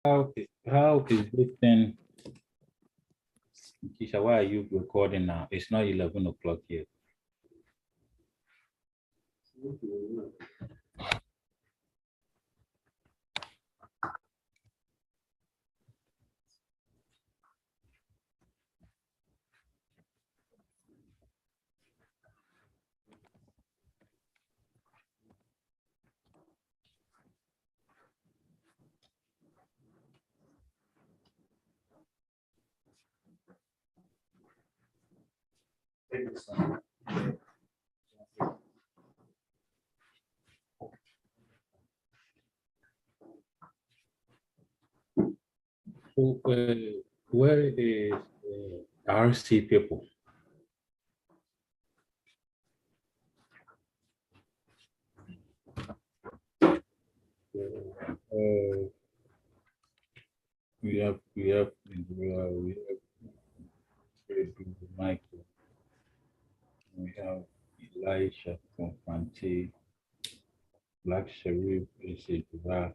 How is this thing? Kisha, why are you recording now? It's not 11 o'clock yet. So, where is RC people? We have Michael, we have Elisha from Fanti, Black Sharif is a Jura.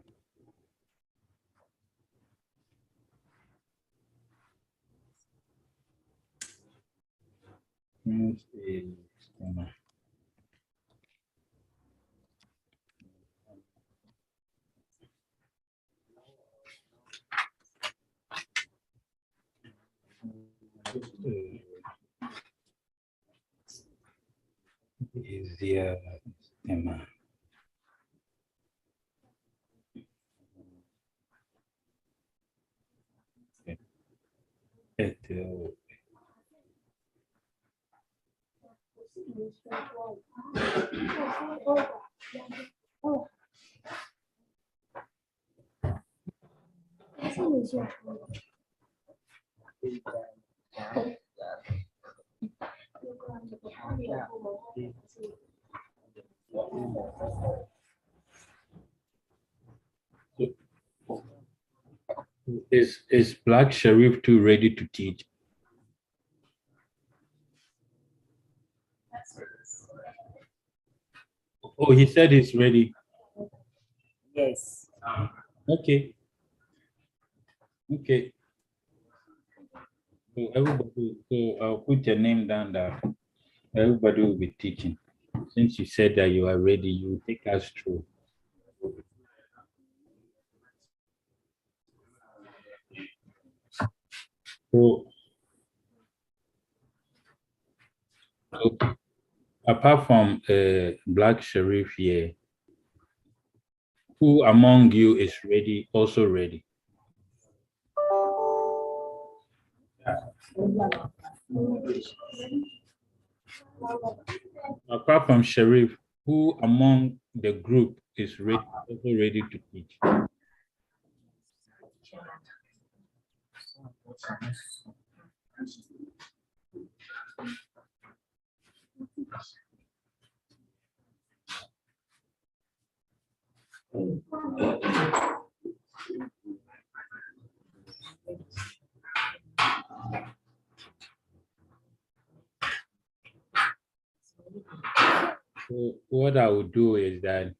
Is the Emma. Is Black Sharif too ready to teach? Oh, he said he's ready. Yes. Okay. Okay. So everybody, so I'll put your name down there. Everybody will be teaching. Since you said that you are ready, you will take us through. So, okay. Apart from Black Sharif here, who among you is ready, also ready? Apart from Sharif, who among the group is ready, also ready to teach? So what I would do is that,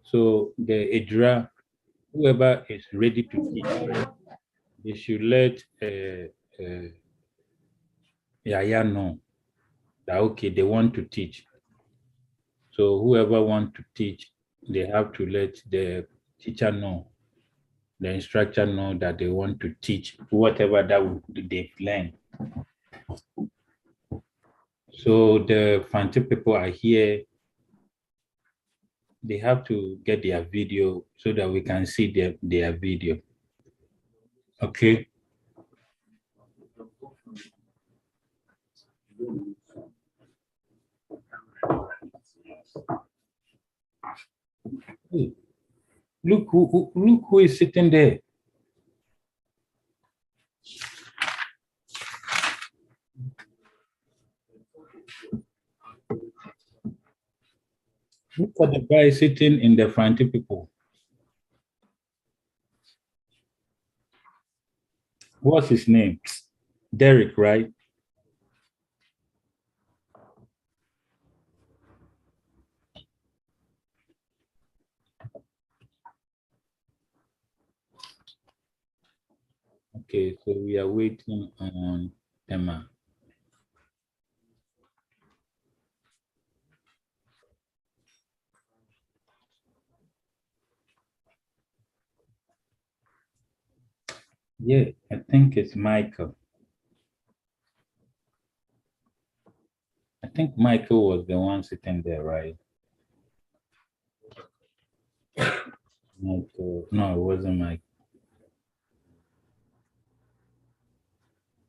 so the Idra, whoever is ready to teach, they should let Yaya know that, okay, they want to teach. So whoever want to teach, they have to let the teacher know, the instructor know that they want to teach whatever that they've learned. So the Fanti people are here. They have to get their video so that we can see their video. Okay. Hey, look who is sitting there. Look at the guy sitting in the front people. What's his name? Derek, right? Okay, so we are waiting on Emma. Yeah, I think it's Michael. I think Michael was the one sitting there, right? Michael. No, it wasn't Michael.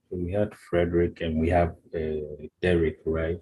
So we had Frederick and we have Derek, right?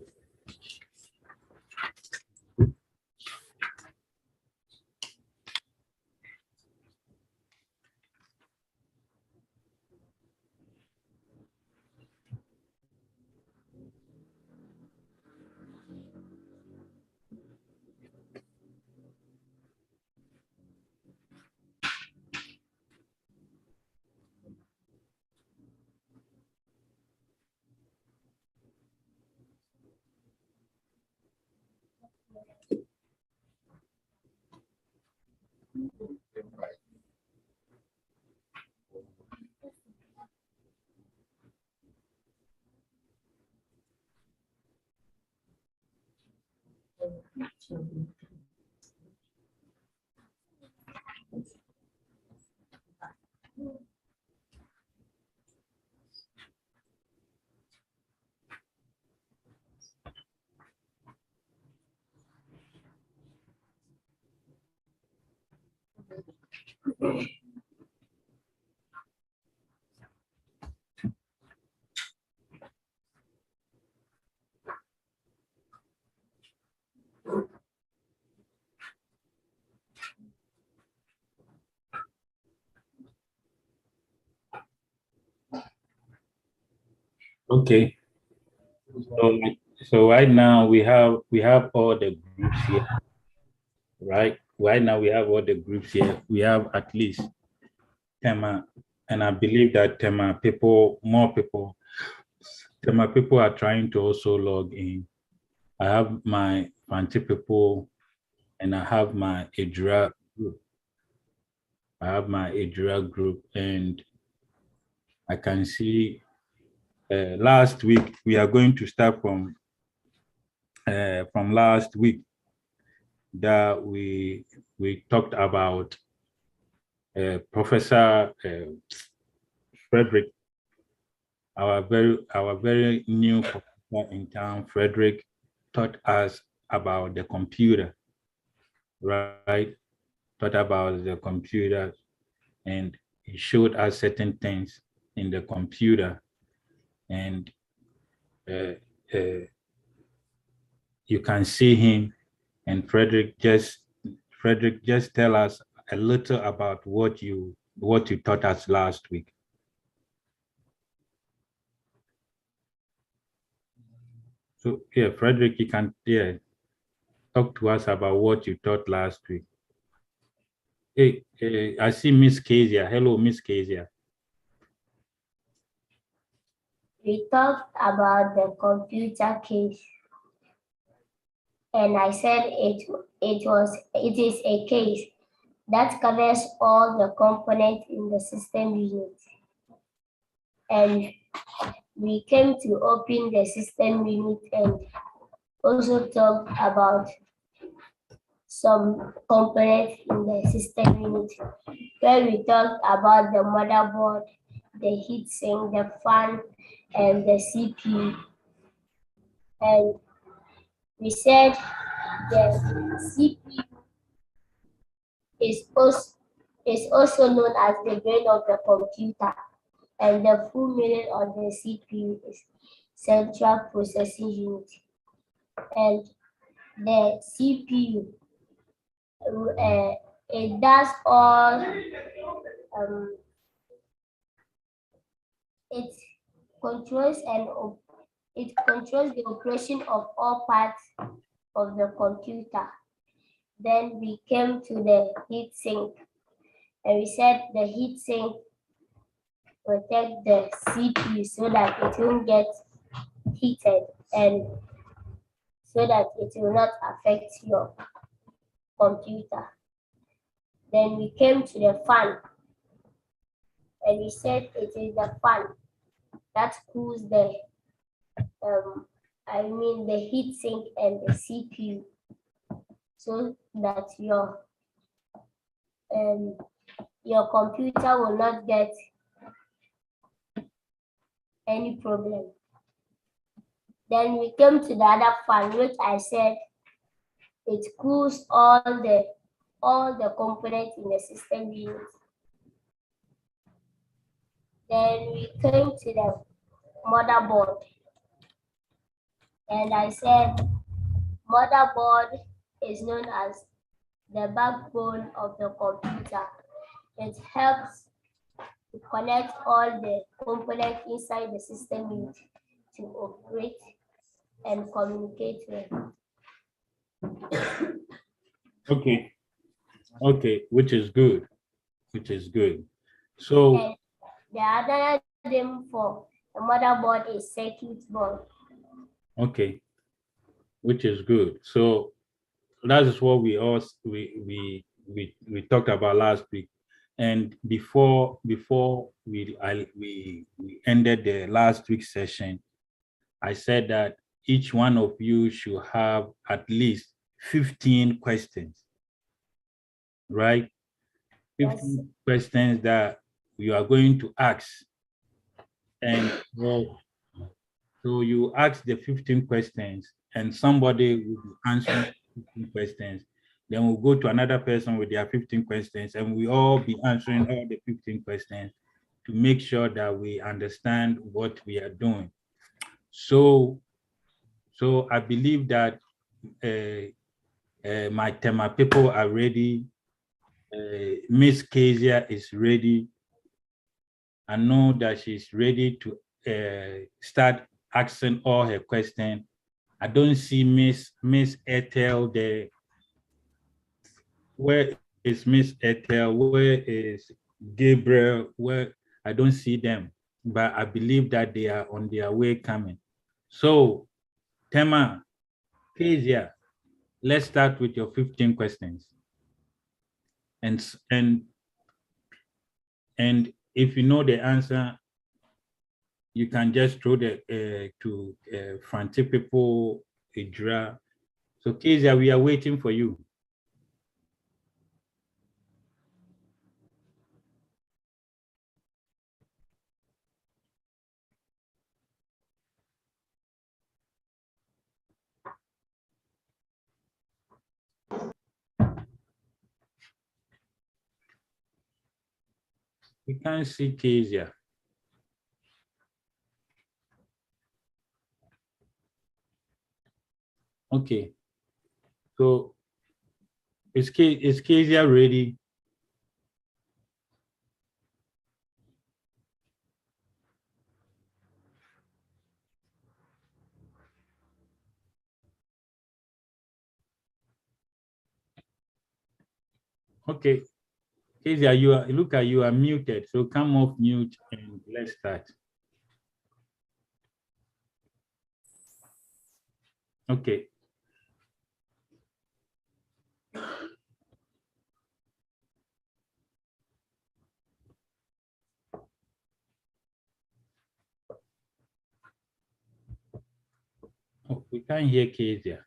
Okay. So, so right now we have all the groups here, right? Right now we have all the groups here. We have at least Tema, and I believe that Tema people are trying to also log in. I have my Fanti people and I have my Idra group. I have my Idra group, and I can see last week we are going to start from last week that we talked about Professor Frederick, our very new professor in town. Frederick taught us about the computer, right? Taught about the computer, and he showed us certain things in the computer, and uh, uh, you can see him. And Frederick just tell us a little about what you taught us last week. So yeah, Frederick, you can talk to us about what you taught last week. Hey, I see Miss Kezia. Hello, Miss Kezia. We talked about the computer case, and I said it is a case that covers all the components in the system unit. And we came to open the system unit and also talked about some components in the system unit, where we talked about the motherboard, the heatsink, the fan, and the CPU. And we said the CPU is also known as the brain of the computer, and the full meaning of the CPU is Central Processing Unit. And the CPU, it does all, it controls it controls the operation of all parts of the computer. Then we came to the heatsink, and we said the heatsink protect the CPU so that it won't get heated and so that it will not affect your computer. Then we came to the fan, and he said it is the fan that cools the the heat sink and the CPU, so that your computer will not get any problem. Then we came to the other fan, which I said it cools all the components in the system unit. Then we came to the motherboard, and I said motherboard is known as the backbone of the computer. It helps to connect all the components inside the system unit to operate and communicate with. Okay, which is good. So And the other name for the motherboard is circuit board. okay, which is good. So that is what we talked about last week. And before we ended the last week's session, I said that each one of you should have at least 15 questions, right? 15 questions that you are going to ask. And so you ask the 15 questions and somebody will be answering 15 questions. Then we'll go to another person with their 15 questions and we all be answering all the 15 questions to make sure that we understand what we are doing. So I believe that my Tema people are ready. Miss Kezia is ready. I know that she's ready to start asking all her questions. I don't see Miss Ethel there. Where is Miss Ethel? Where is Gabriel? Where I don't see them, but I believe that they are on their way coming. So, Tema, Kezia, let's start with your 15 questions. And if you know the answer, you can just throw the to frantic people a draw. So Kezia, we are waiting for you. We can't see Kezia. Okay. So is Kezia ready? Okay. Kezia, you are muted. So come off mute and let's start. Okay. Oh, we can't hear Kezia.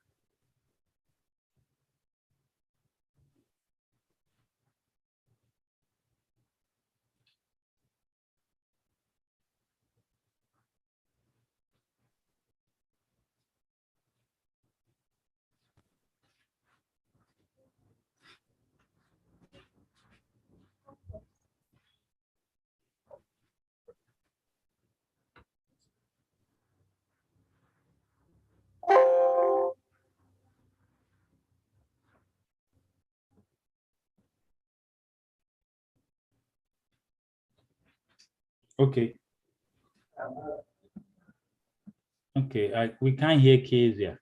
Okay. Okay, we can't hear Kezia.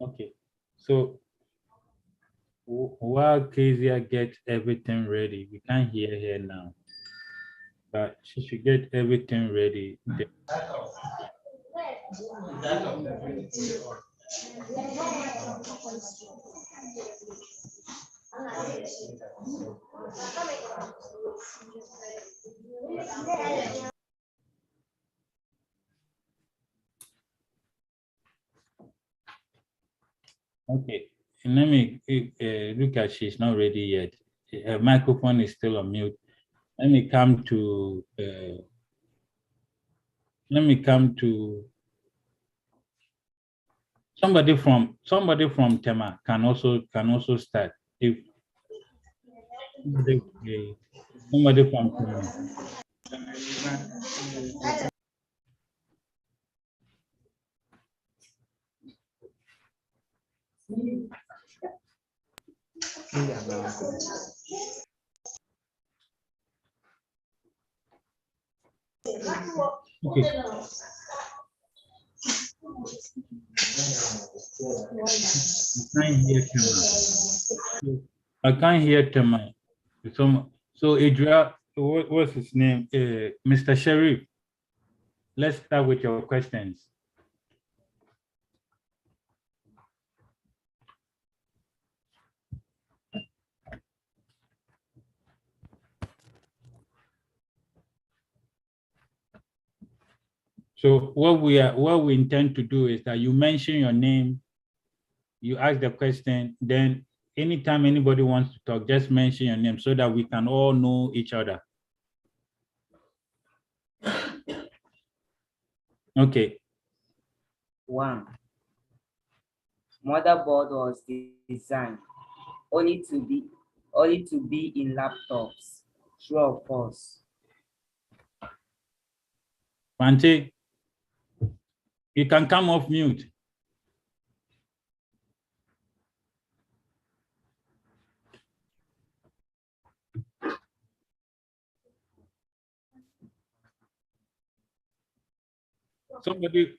Okay. So while Kezia gets everything ready, we can't hear her now, but she should get everything ready. Okay, and let me look at, she's not ready yet. Her microphone is still on mute. Let me come to somebody from Tema can also start. If somebody from Tema. Okay. I can't hear Tema. So Adria, what's his name? Mr. Sharif. Let's start with your questions. So what we intend to do is that you mention your name, you ask the question, then anytime anybody wants to talk, just mention your name so that we can all know each other. Okay. 1. Motherboard was designed only to be in laptops. True or false? Fante, you can come off mute.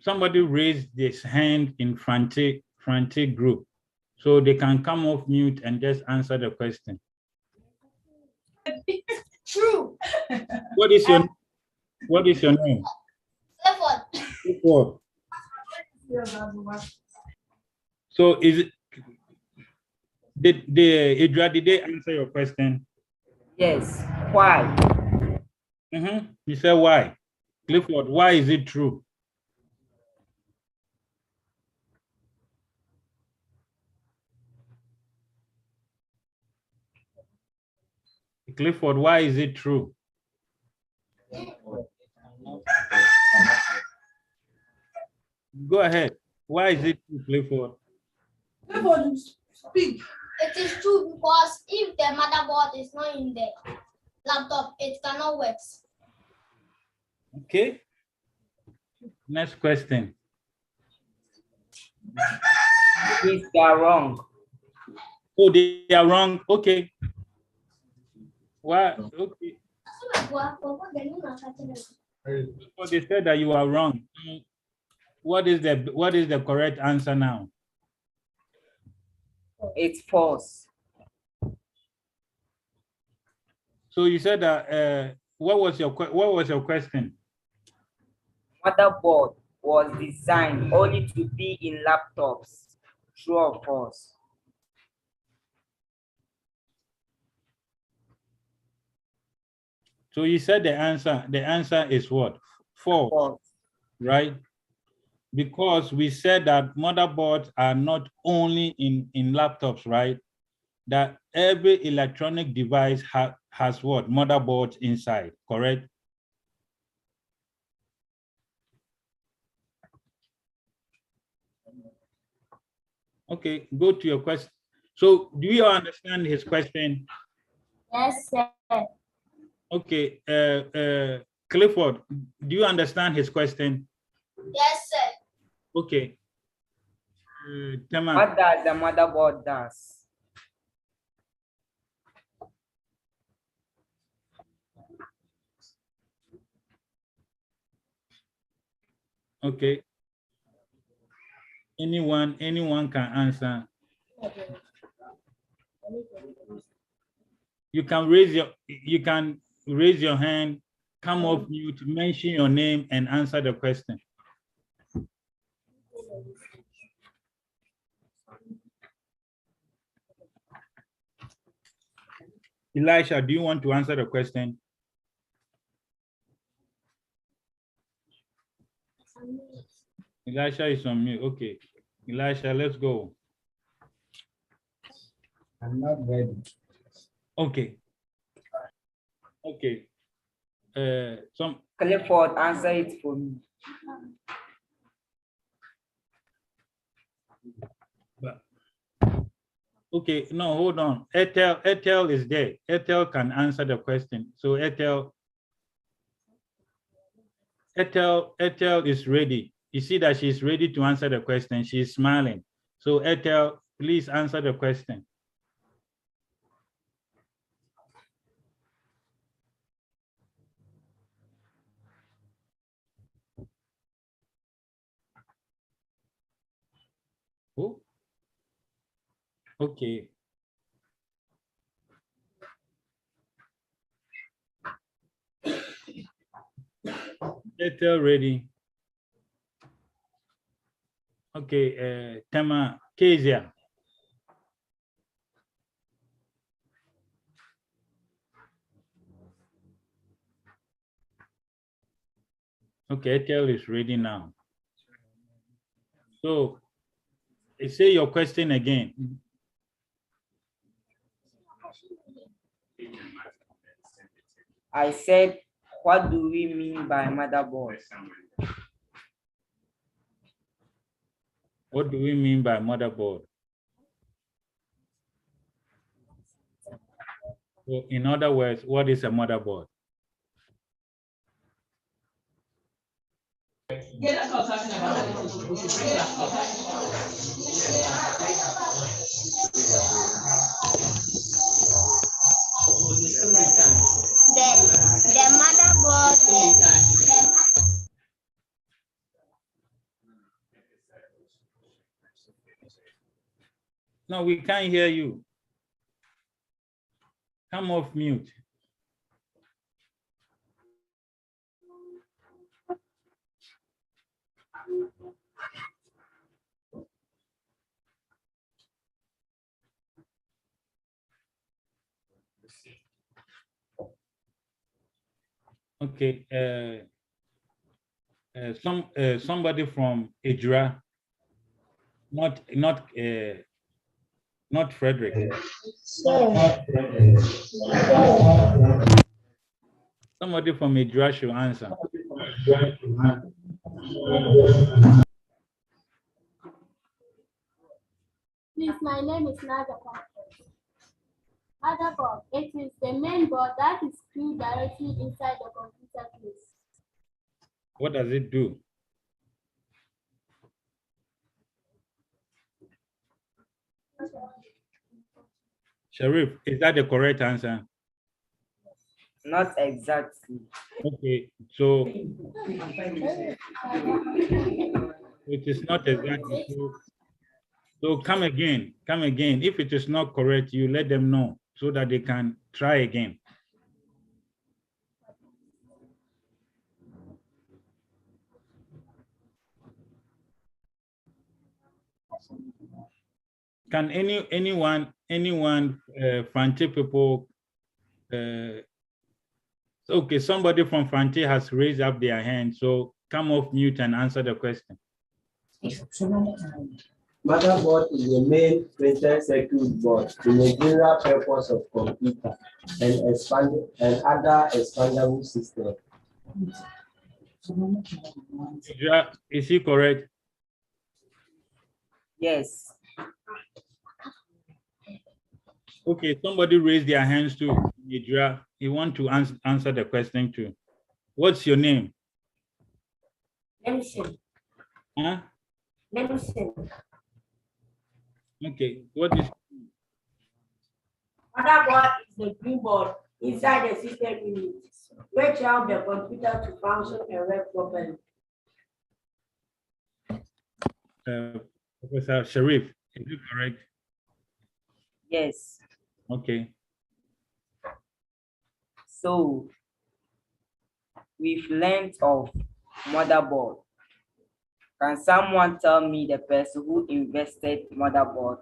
Somebody raised this hand in Fante group, so they can come off mute and just answer the question. True. What is your name? Clifford. So is it did they answer your question? Yes. Why? You said why? Clifford, why is it true? Clifford, why is it true? Go ahead. Why is it true, Clifford? Clifford, speak. It is true because if the motherboard is not in the laptop, it cannot work. Okay. Next question. If they are wrong. Oh, they are wrong. Okay. Why? Okay. So they said that you are wrong. What is the correct answer now? It's false. So you said that what was your question? Motherboard was designed only to be in laptops. True or false? So you said the answer is what? False, right? Because we said that motherboards are not only in laptops, right? That every electronic device has what? Motherboards inside, correct? Okay, go to your question. So do you understand his question? Yes, sir. Okay, Clifford, do you understand his question? Yes, sir. Okay. Tema. What does the motherboard does? Okay. Anyone can answer. You can raise your hand, come off mute, mention your name, and answer the question. Elisha, do you want to answer the question? Elisha is on mute. Okay. Elisha, let's go. I'm not ready. Okay. Okay. Clifford, answer it for me. Okay, no, hold on. Ethel is there. Ethel can answer the question. So Ethel is ready. You see that she's ready to answer the question. She's smiling. So Ethel, please answer the question. Oh, okay. Ethel ready. Okay, Tema, Kezia. Okay, Ethel is ready now. So, say your question again. I said, what do we mean by motherboard? What do we mean by motherboard? So in other words, what is a motherboard? Yeah, that's what I'm talking about. The motherboard is No, we can't hear you. Come off mute. Okay, somebody from Idra, not Frederick. Somebody from Idra should answer. Please, my name is Nadia. Motherboard, it is the main board that is screwed directly inside the computer case. What does it do? Sharif, is that the correct answer? Not exactly. Okay, so it is not exactly. So come again. If it is not correct, you let them know so that they can try again. Can anyone Fante people? Okay, somebody from Fante has raised up their hand, so come off mute and answer the question. Motherboard is the main printed circuit board in the general purpose of computer and other expandable systems. Is he correct? Yes. Okay, somebody raised their hands too. He want to answer the question too. What's your name? Nemson. Huh? Nemson. Okay, what is? Motherboard is the green board inside the system unit, which help the computer to function and work properly. Professor Sharif, is it correct? Yes. Okay. So we've learned of motherboard. Can someone tell me the person who invested motherboard?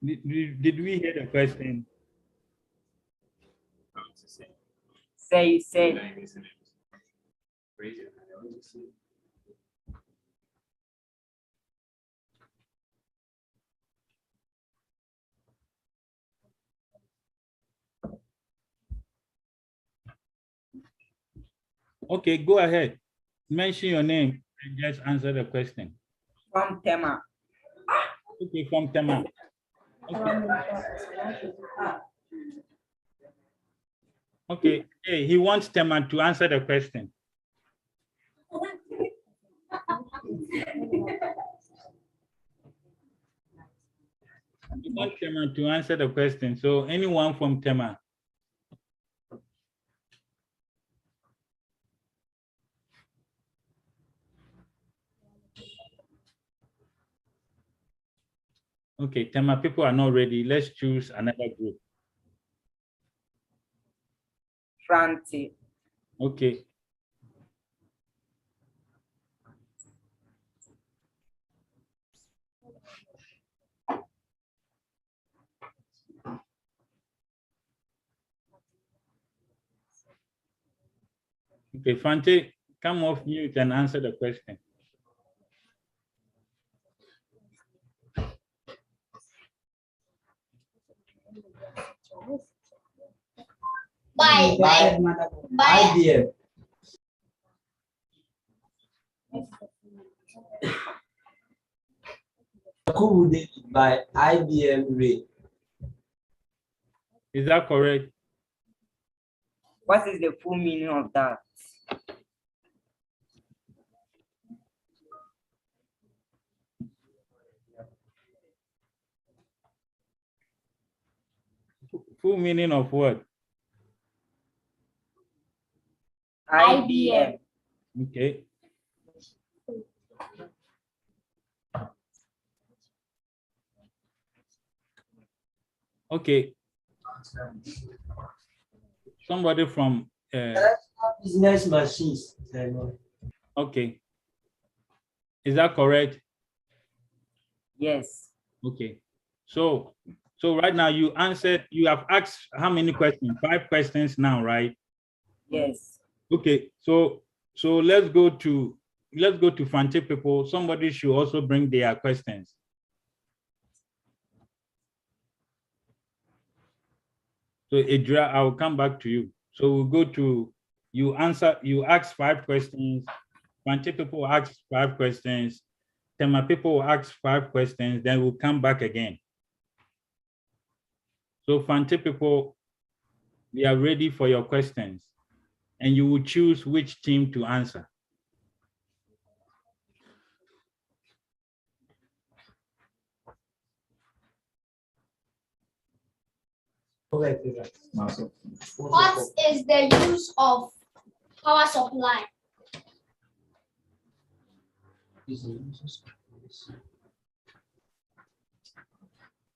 Did we hear the question? Say you said. Okay, go ahead. Mention your name and just answer the question. From Tema. Okay, from Tema. Okay, hey, he wants Tema to answer the question. He wants Tema to answer the question. So anyone from Tema? Okay, Tema people are not ready. Let's choose another group. Franti. Okay. Okay, Fante, come off mute and answer the question. By IBM. Who did it by IBM Ray? Is that correct? What is the full meaning of that? Full meaning of what? IBM. Okay. Okay. Somebody from Business machines. okay. Is that correct? Yes. Okay. So right now you answered, you have asked how many questions? 5 questions now, right? Yes. Okay. So let's go to Fante people. Somebody should also bring their questions. So Idra, I will come back to you. So we'll go to you ask 5 questions. Fante people ask 5 questions. Tema people will ask 5 questions, then we'll come back again. So Fante people, we are ready for your questions, and you will choose which team to answer. what is the use of power supply?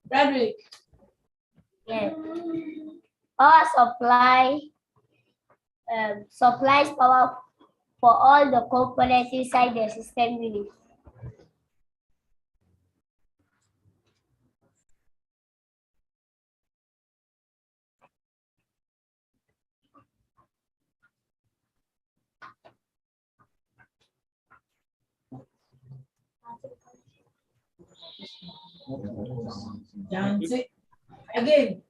Frederick. Yes. Power supply supplies power for all the components inside the system unit. Again.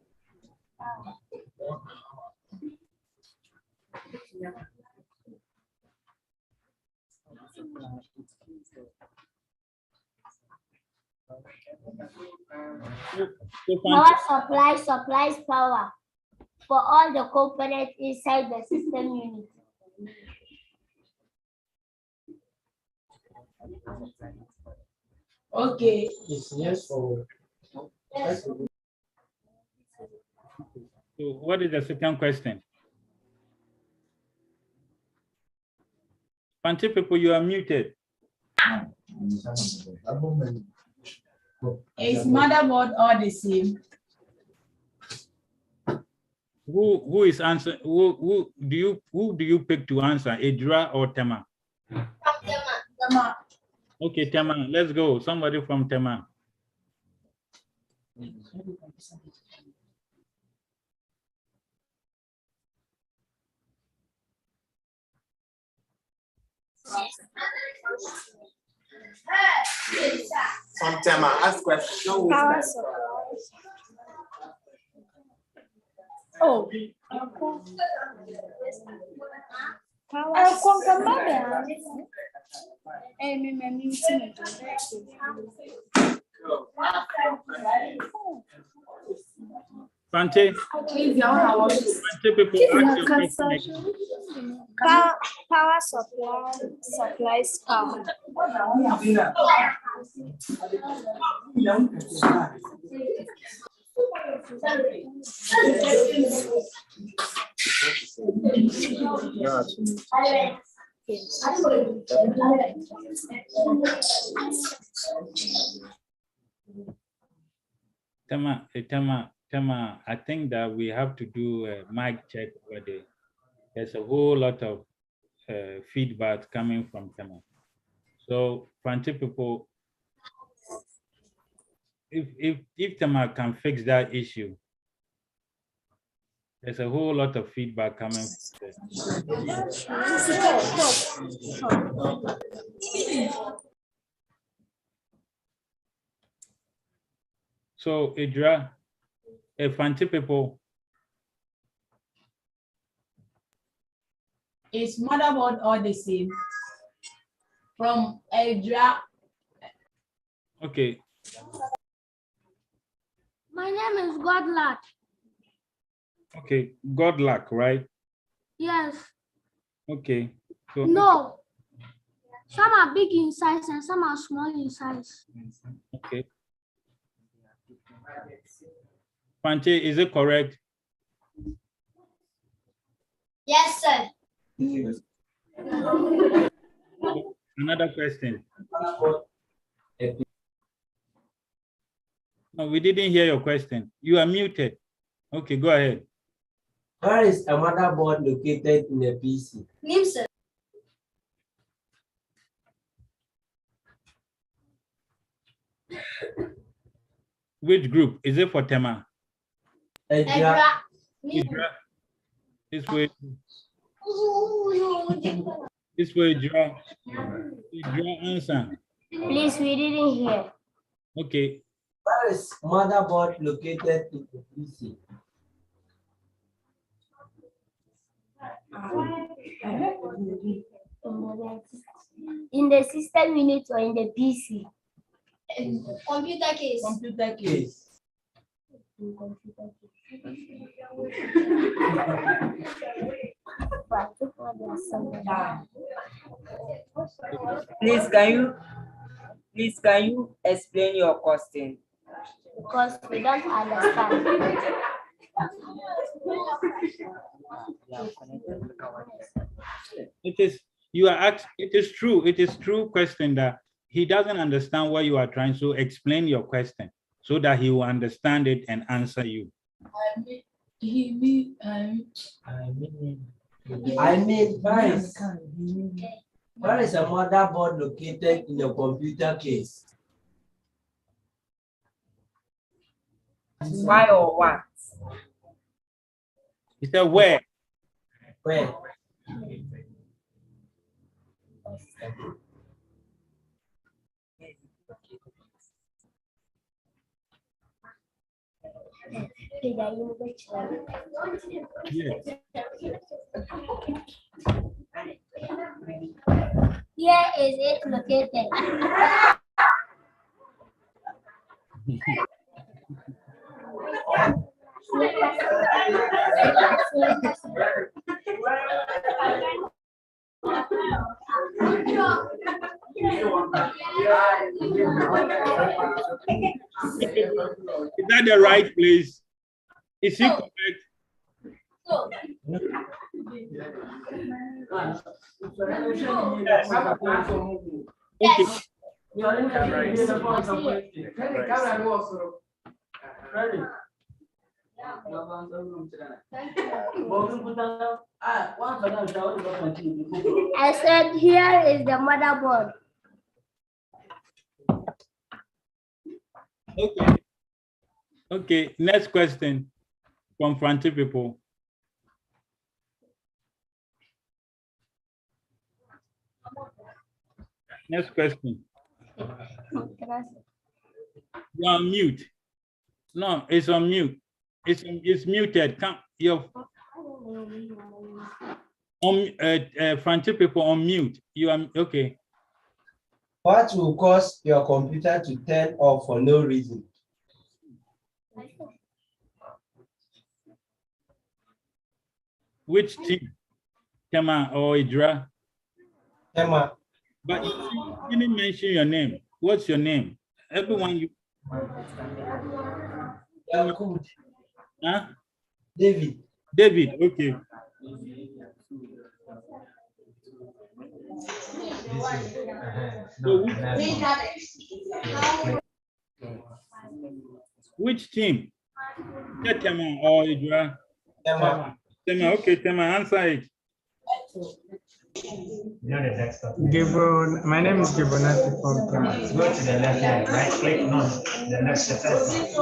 Power supply supplies power for all the components inside the system unit. Okay. It's yes or So what is the second question? Fancy people, you are muted. Is motherboard all the same? Who is answer? Who do you pick to answer? Edra or Tema? Tema. Okay, Tema, let's go. Somebody from Tema. From Tema, ask questions. No, Power supplies. Oh. Power Fante, people ask your question. Power supply supplies power. Tema, I think that we have to do a mic check over there. There's a whole lot of feedback coming from Tema. So, Fante people, if Tema can fix that issue, there's a whole lot of feedback coming from there. So, Idra, Fante people, Is motherboard all the same? From Edra. okay. My name is Godluck. Okay, good luck, right? Yes. Okay. So, No. Some are big in size and some are small in size. okay. Fante, is it correct? Yes, sir. Another question. No, we didn't hear your question. You are muted. Okay, go ahead. Where is a motherboard located in a PC? Name, sir. Which group? Is it for Tema? Edra. Idra? This way. This way, Idra. Idra, answer. Please, we didn't hear. Okay. Where is motherboard located in the PC? In the system unit or in the PC? Computer case. Computer case. In computer case. Please, can you explain your question? Because we don't understand. It is true. It is true question that he doesn't understand what you are trying to explain your question so that he will understand it and answer you. Where is a motherboard located in a computer case? Why or what? He said, where? Where? Yes. Here is it located. Is that the right place? Is it correct? So, Okay. I said, here is the motherboard. Okay. Okay. Next question from Frontier people. Next question. You're on mute. No, it's on mute. It's muted. Come, your Frontier people on mute. You are okay. What will cause your computer to turn off for no reason? Which team? Tema or Idra? Emma, But you didn't mention your name. What's your name? Everyone you huh? David. David, okay. So which team? Tema or Idra? Emma. Tema, okay, Tema, answer it. Gibon, my name is Gibonati from Tema. Go to the left hand, right click on the left side.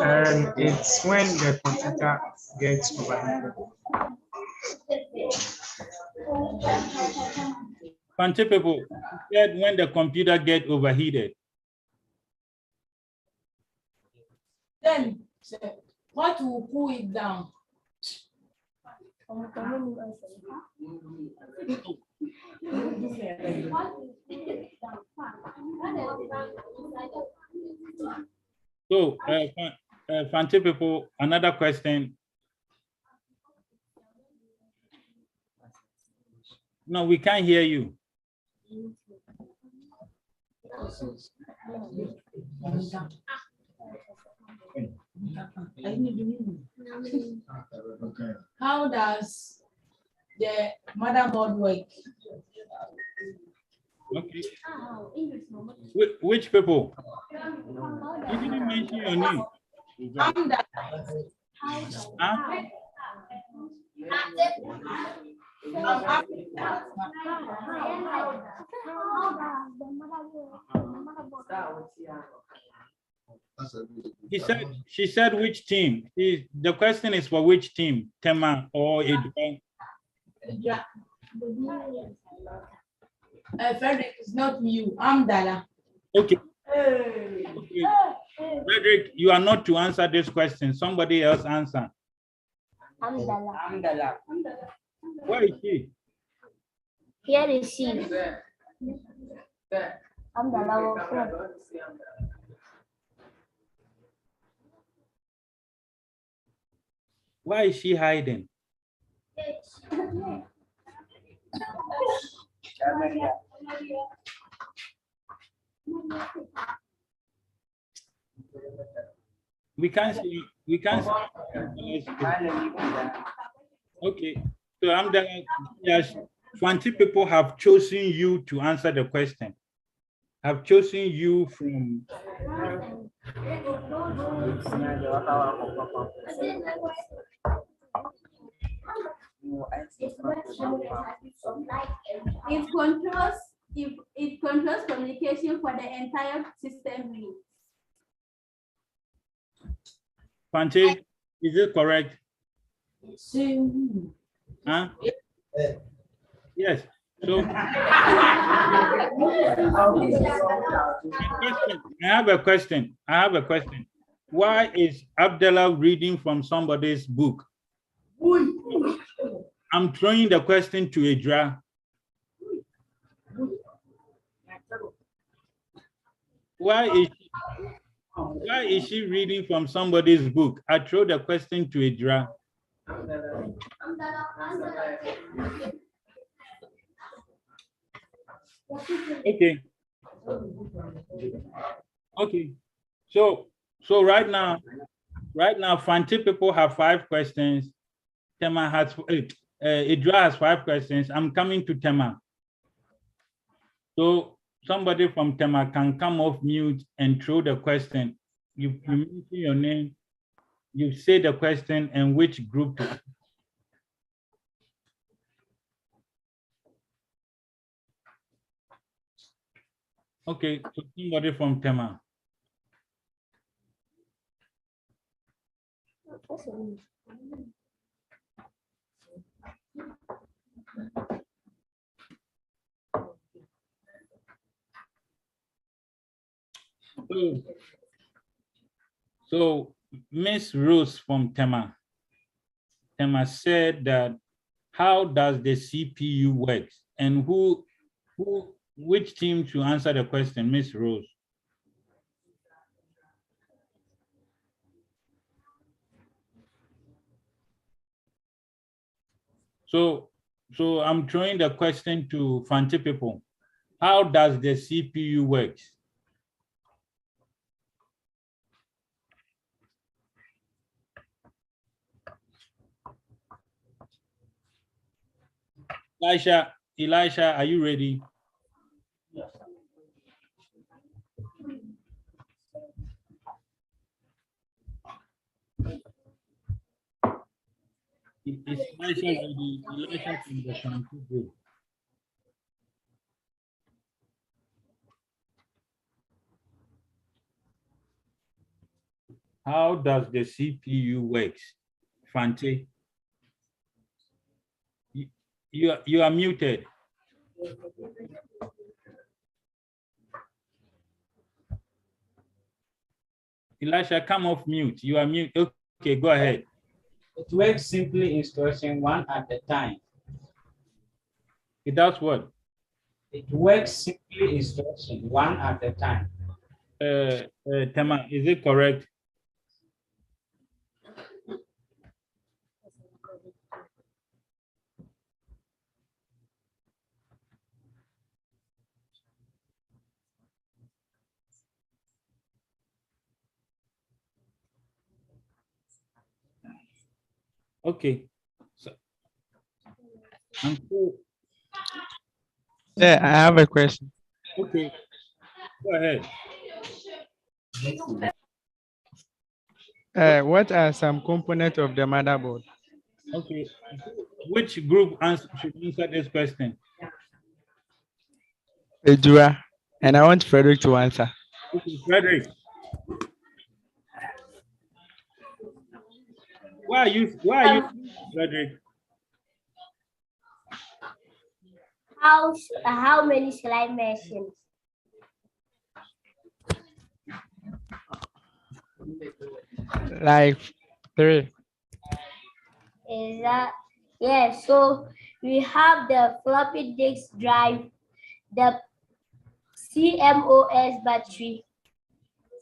And it's when the computer gets overheated. Frontier people said when the computer get overheated. Then, what will cool it down? So, Frontier people, another question. No, we can't hear you. How does the motherboard work? Okay. Which people? You didn't mention your name. Huh? She said which team? The question is for which team? Tema or Idra? Frederick, it's not you. I'm Dala. Okay. Okay. Frederick, you are not to answer this question. Somebody else answer. I'm Dala. Where is she? Here is she. I'm Dala. Why is she hiding? We can't see. We can't see. Okay. So I'm the yes, 20 people have chosen you to answer the question. Have chosen you from it controls communication for the entire system unit. Pante, is it correct? Huh? Yes. So I have a question. Why is Abdullah reading from somebody's book? I'm throwing the question to Idra. Why is she reading from somebody's book? I throw the question to Idra. Okay. Okay. So So right now, Fanti people have 5 questions. Tema has, Idra has 5 questions. I'm coming to Tema. So somebody from Tema can come off mute and throw the question. You mention your name, you say the question and which group to. Okay, so somebody from Tema. So Miss Rose from Tema said that how does the CPU work? And which team to answer the question, Miss Rose? So I'm throwing the question to Fanti people. How does the CPU work? Elisha, are you ready? Is Elisha ready? Elisha from the Fanti group. How does the CPU work? Fanti? You are muted. Elisha, come off mute. You are mute. Okay, go ahead. It works simply instruction one at a time. It does what? It works simply instruction one at a time. Tema, is it correct? Okay. So, Yeah, I have a question. Okay. Go ahead. What are some components of the motherboard? Okay. Which group should answer this question? Ejua, and I want Frederick to answer. Okay, Frederick. Why are you Frederick? How many shall I mention? Like 3. Is that yeah? So we have the floppy disk drive, the CMOS battery,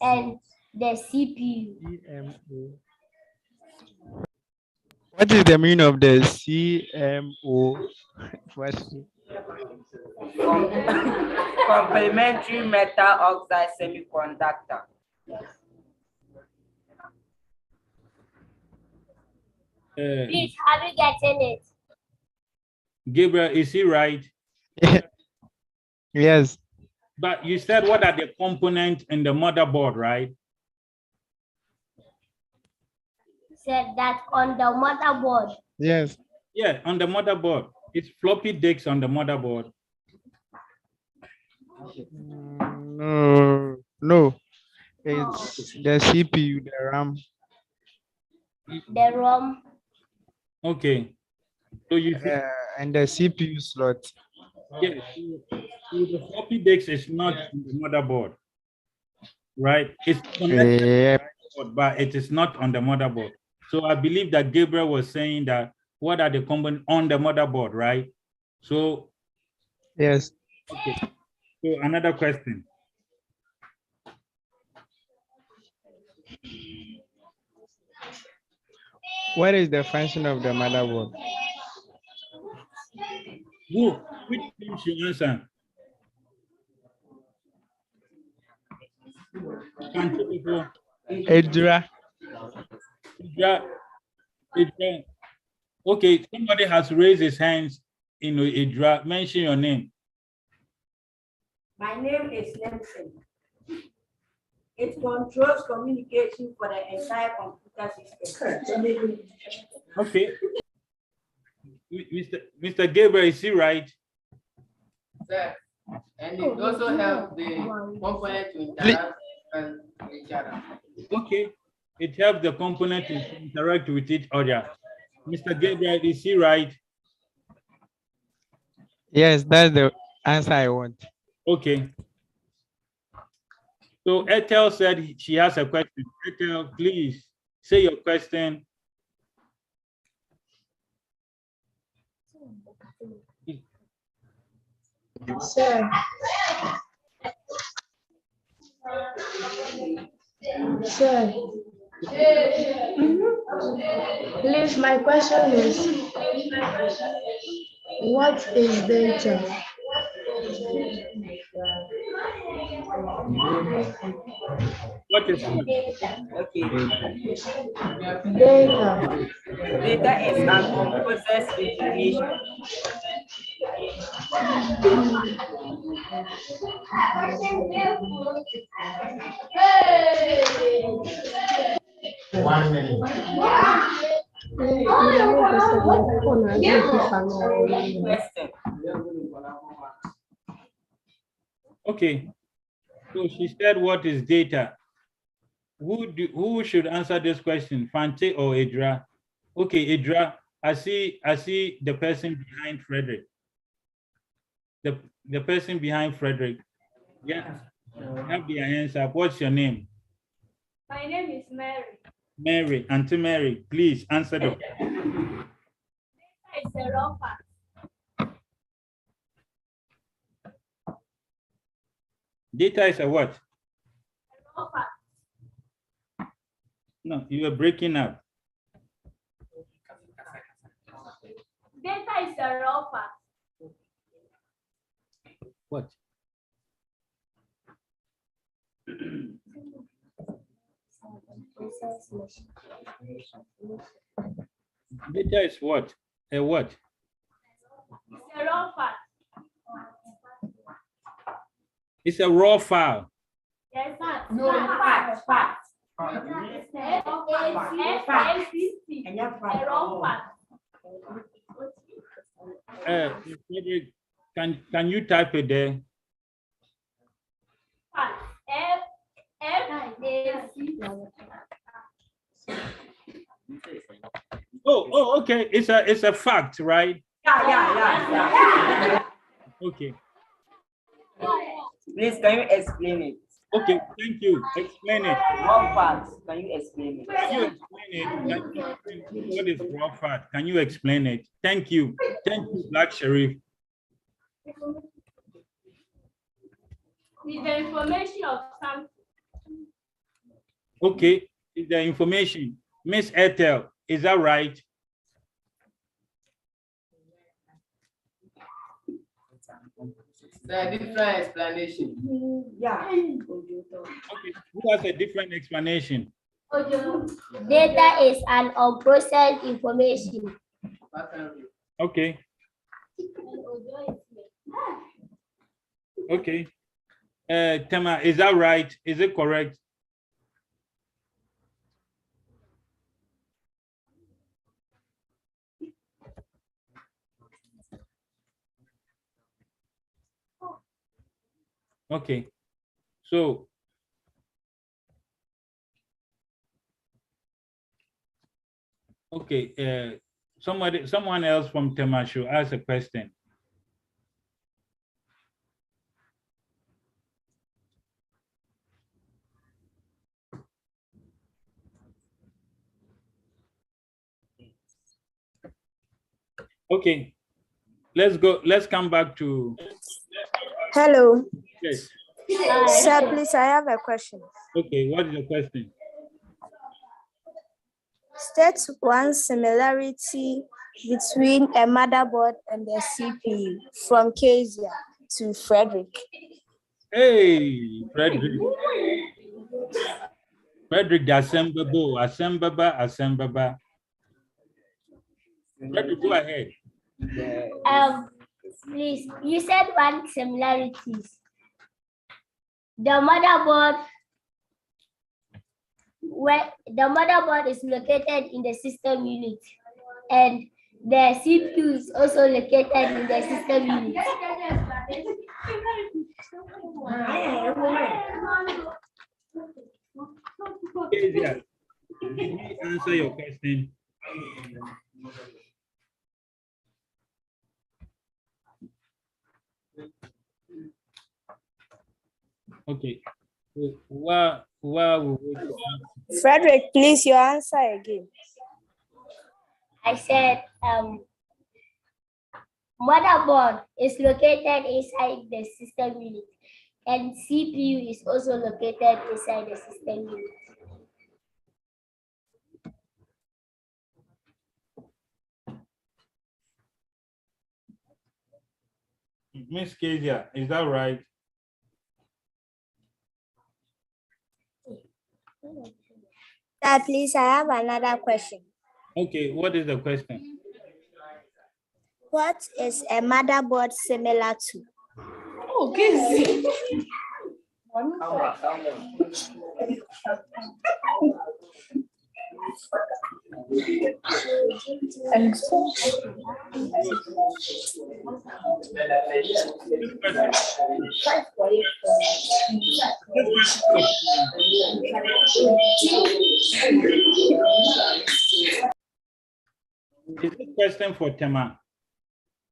and the CPU. CMO. What is the meaning of the CMO? Complementary metal oxide semiconductor. Please, have you gotten it? Gabriel, is he right? Yes. But you said what are the components in the motherboard, right? Said that on the motherboard. Yes. Yeah, on the motherboard. It's floppy disks on the motherboard. No. It's the CPU, the RAM. The ROM. Okay. So you and the CPU slot. Yeah, so the floppy disk is not on the motherboard, right? It's connected to the motherboard, but it is not on the motherboard. So I believe that Gabriel was saying that what are the components on the motherboard, right? So yes. Okay. So another question. What is the function of the motherboard? Which team should answer? Edra. Okay, somebody has raised his hands in Idra. Mention your name. My name is Nelson. It controls communication for the entire computer system. Okay. Mr. Gabriel, is he right? Sir, and it also helps the component to interact and each other. Okay. It helps the component to interact with each other. Mr. Gabriel, is he right? Yes, that's the answer I want. Okay. So Ethel said she has a question. Ethel, please say your question. Sir. Sir. Please, my question is, what is data? What is it? Okay. Data. Data is an unprocessed information. 1 minute. Okay. So she said, what is data? Who should answer this question? Fante or Idra? Okay, Idra, I see the person behind Frederick. The person behind Frederick. Yeah. Have their hands up. What's your name? My name is Mary. Mary, Auntie Mary, please answer the Data is a raw fact. Data is a what? A raw fact. No, you are breaking up. Data is a raw fact. What? Data is what? A what? It's a raw fact. It's a raw file. Yes, fact. No, fact. A raw fact. Frederick, can you type it there? Fact. Oh, okay. It's a fact, right? Yeah. Okay. Please, can you explain it? Okay, thank you. Explain it. Raw facts. Can you explain it? Can you explain it? What is raw fact? Can you explain it? Thank you. Thank you, Black Sheriff. Is the information of something. Okay, is the information. Miss Ethel, is that right? The different explanation. Yeah. Okay, who has a different explanation? Data is an unprocessed information. Okay. Okay. Tema, is that right? Is it correct? Okay. So okay, someone else from Tema should ask a question. Okay, let's come back to. Hello. Yes. Sir, please, I have a question. Okay, what is the question? State one similarity between a motherboard and a CPU from Kezia to Frederick. Hey, Frederick. Frederick, the Asembaba. Frederick, go ahead. Please, you said one similarities. The motherboard, where the motherboard is located in the system unit, and the CPU is also located in the system unit. Did we answer your question? Okay. Frederick, please, your answer again. I said motherboard is located inside the system unit, and CPU is also located inside the system unit. Miss Kezia, is that right? Please, I have another question. Okay, what is the question? What is a motherboard similar to? Okay. Is this question for Tema?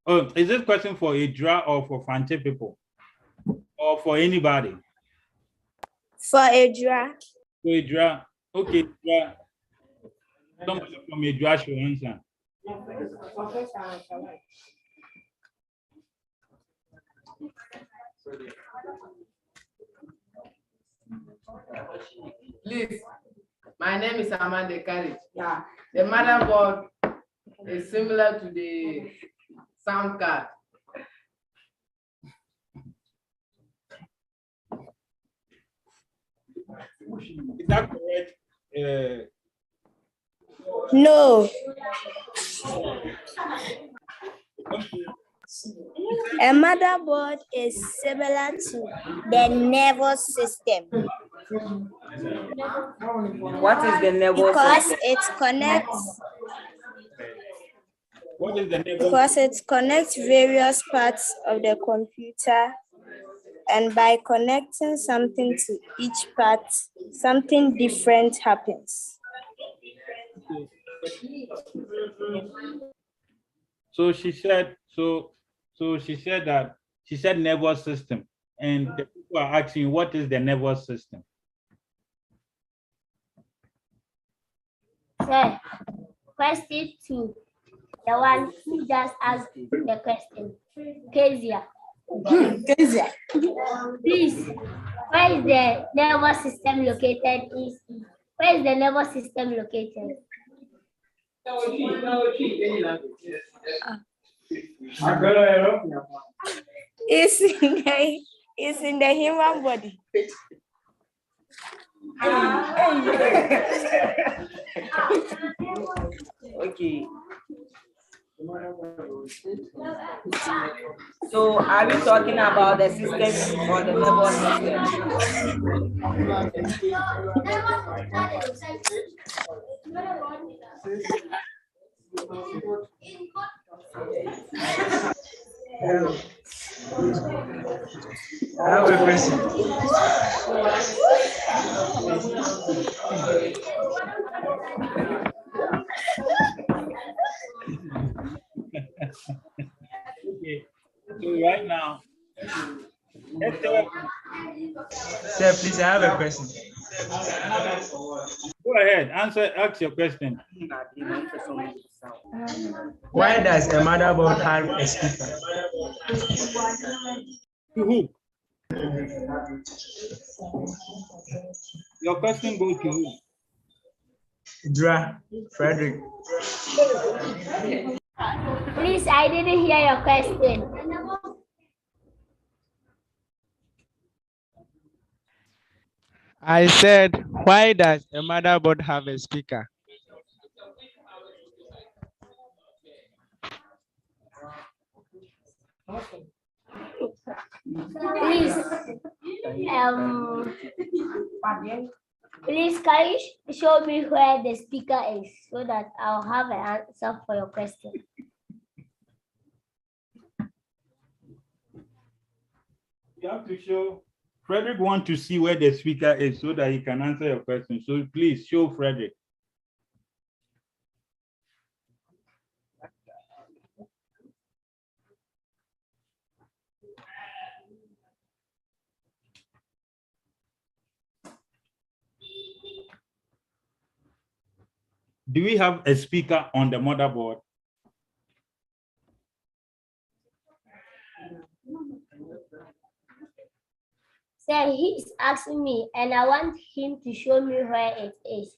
Oh, is this question for Idra or for Fante people? Or for anybody? For Idra. For Idra. Okay, Idra. Somebody from Idra should answer. Please, my name is Amanda Carriage. Yeah. The motherboard is similar to the sound card. Is that correct? No. A motherboard is similar to the nervous system. What is the nervous because system? it connects. What is the nervous? Because it connects various parts of the computer, and by connecting something to each part, something different happens. So she said, she said nervous system, and the people are asking, what is the nervous system? Sir, question 2. The one who just asked the question. Kezia. Kezia. Please, where is the nervous system located? Where is the nervous system located? It's in the human body. Okay. So are we talking about the system or the nervous I have a question. Okay, so right now, Sir, please, I have a question. go ahead, ask your question. Why does a motherboard have a speaker? To who? Your question goes to who? Dra, Frederick. Please, I didn't hear your question. I said, why does a motherboard have a speaker? Please, please, can you show me where the speaker is so that I'll have an answer for your question? You have to show. Frederick wants to see where the speaker is so that he can answer your question. So please show Frederick. Do we have a speaker on the motherboard? Sir, he's asking me, and I want him to show me where it is.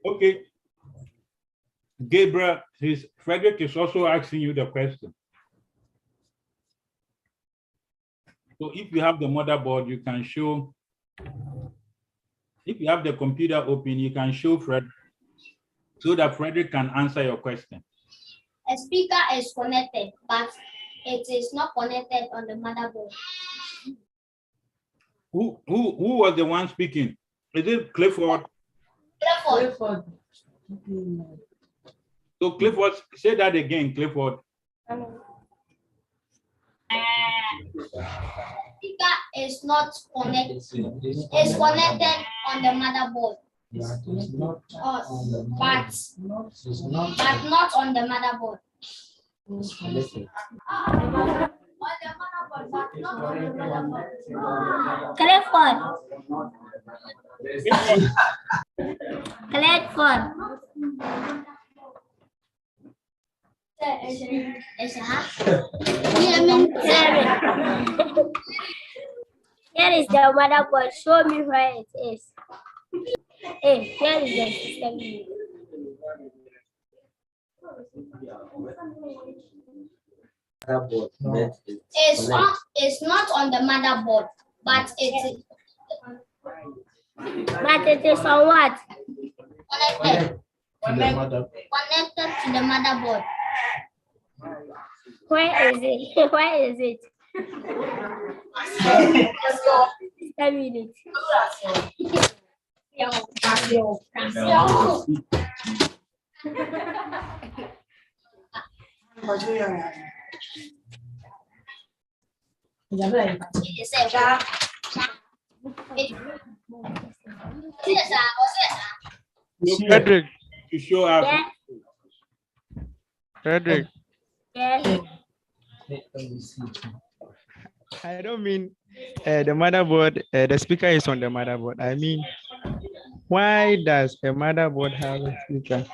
Okay. Gabriel, Frederick is also asking you the question. So if you have the motherboard, you can show. If you have the computer open, you can show Frederick so that Frederick can answer your question. A speaker is connected, but it is not connected on the motherboard. Who was the one speaking? Is it Clifford? Clifford. So Clifford, say that again, Clifford. Speaker is not connected. It's connected on the motherboard. But not on the motherboard. Clifford. Clifford. Here is the motherboard. Show me where it is. Hey, here is the system unit. It's not on the motherboard, but it is. But it is on what? Connected to the motherboard. Where is it? Where is it? System unit. Frederick. To show up. Yeah. Frederick. Yes. I don't mean the motherboard, the speaker is on the motherboard. I mean, why does a motherboard have a speaker?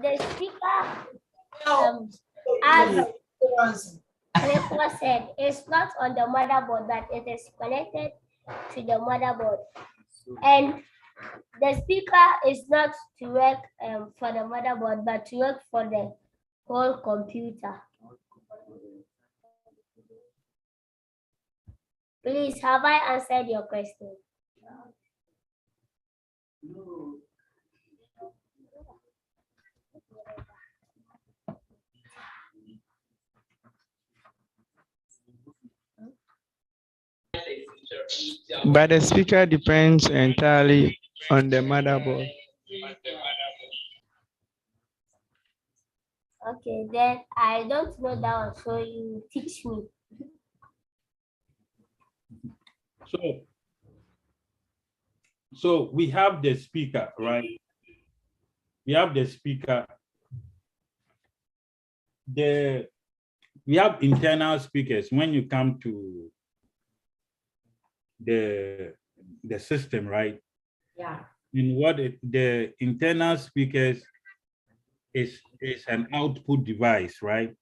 The speaker, as Clifford said, it's not on the motherboard, but it is connected to the motherboard. And the speaker is not to work for the motherboard, but to work for the whole computer. Please, have I answered your question? But the speaker depends entirely on the motherboard. Okay, then I don't know that one, so you teach me. So we have the speaker, right? We have the speaker. We have internal speakers when you come to the system, right? Yeah. In what the internal speakers is an output device, right?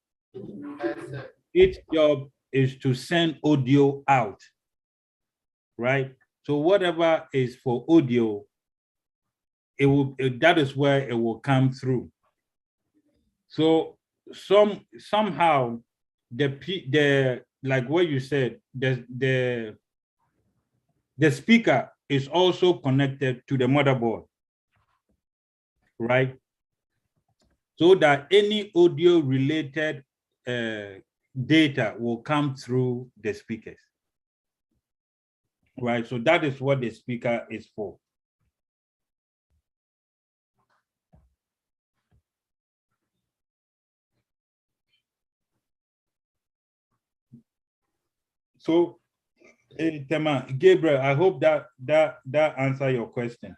Its job is to send audio out, right? So whatever is for audio that is where it will come through. So somehow the like what you said, the speaker is also connected to the motherboard, right? So that any audio related data will come through the speakers, right? So that is what the speaker is for. So, Tema, Gabriel, I hope that answer your question.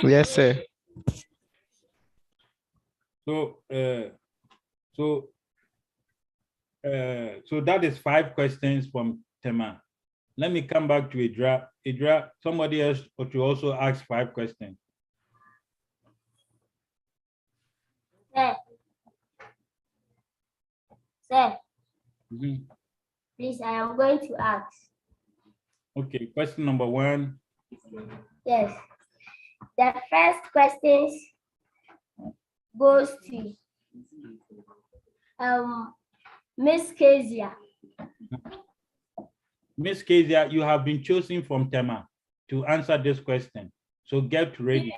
Yes, sir. So, so that is 5 questions from Tema. Let me come back to Idra. Idra, somebody else to also ask 5 questions. Sir. Please, I am going to ask. Okay, question number 1. Yes. The first question goes to Miss Kezia. Miss Kezia, you have been chosen from Tema to answer this question. So get ready.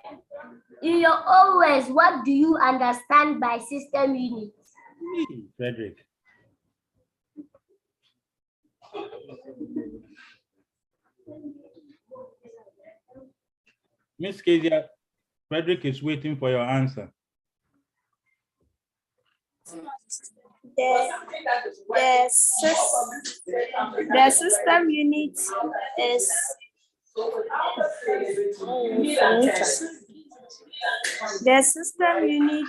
In your own words, what do you understand by system units? Frederick. Miss Kezia, Frederick is waiting for your answer. The system unit is the system unit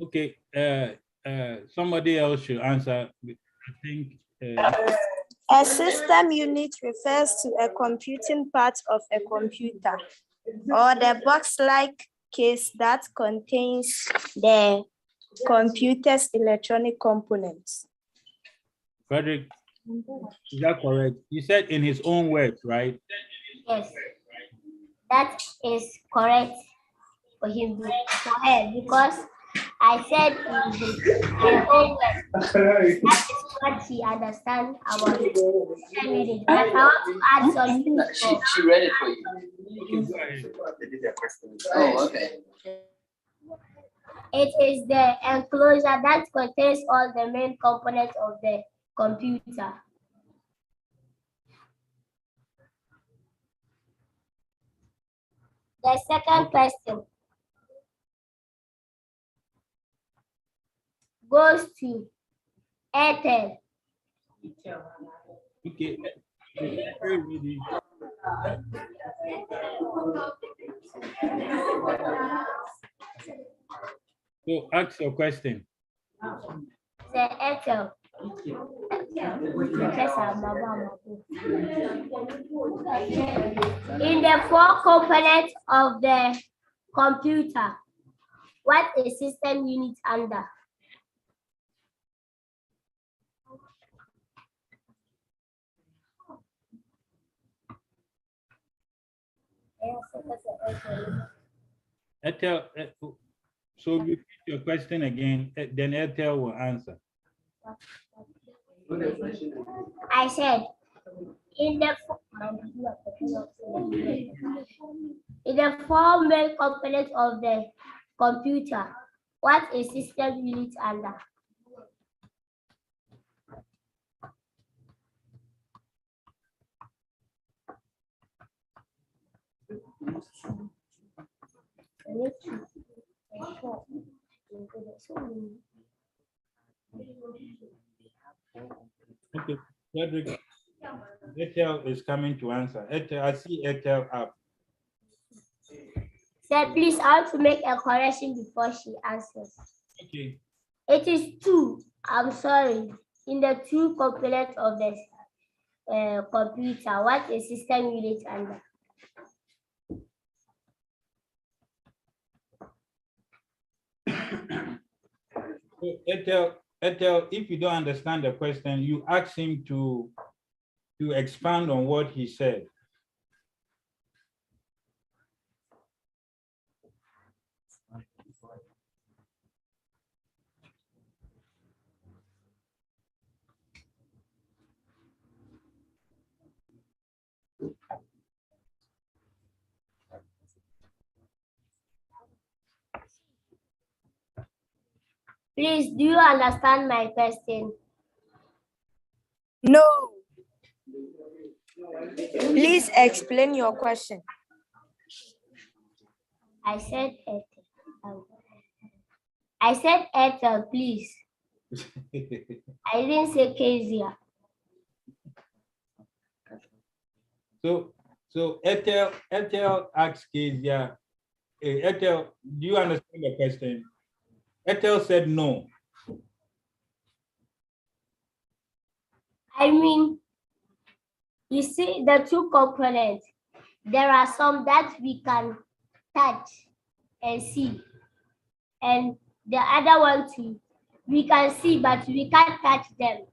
Okay, somebody else should answer. I think a system unit refers to a computing part of a computer or the box-like case that contains the computer's electronic components. Frederick, is that correct? You said in his own words, right? Yes, that is correct for him, for her, because I said in his own words. That is what he understands about system unit. But I want to add something. She read it for you. Oh, okay. It is the enclosure that contains all the main components of the computer. The second question goes to Ethel. Okay. So ask your question. The Ethel. In the 4 components of the computer, what is system unit under? Ethel, so repeat your question again, then Ethel will answer. I said, in the 4 main components of the computer, what is system unit under? Okay, Frederick, Ethel is coming to answer. Ethel, I see Ethel up. Sir, please, I want to make a correction before she answers. Okay, It is two. I'm sorry. In the two components of the computer, what is system unit under? Ethel, if you don't understand the question, you ask him to expand on what he said. Please, do you understand my question? No. Please explain your question. I said Ethel. I said Ethel, please. I didn't say Kezia. So Ethel asked Kezia, Ethel, do you understand the question? Ethel said no. I mean, you see the two components. There are some that we can touch and see. And the other one too, we can see, but we can't touch them.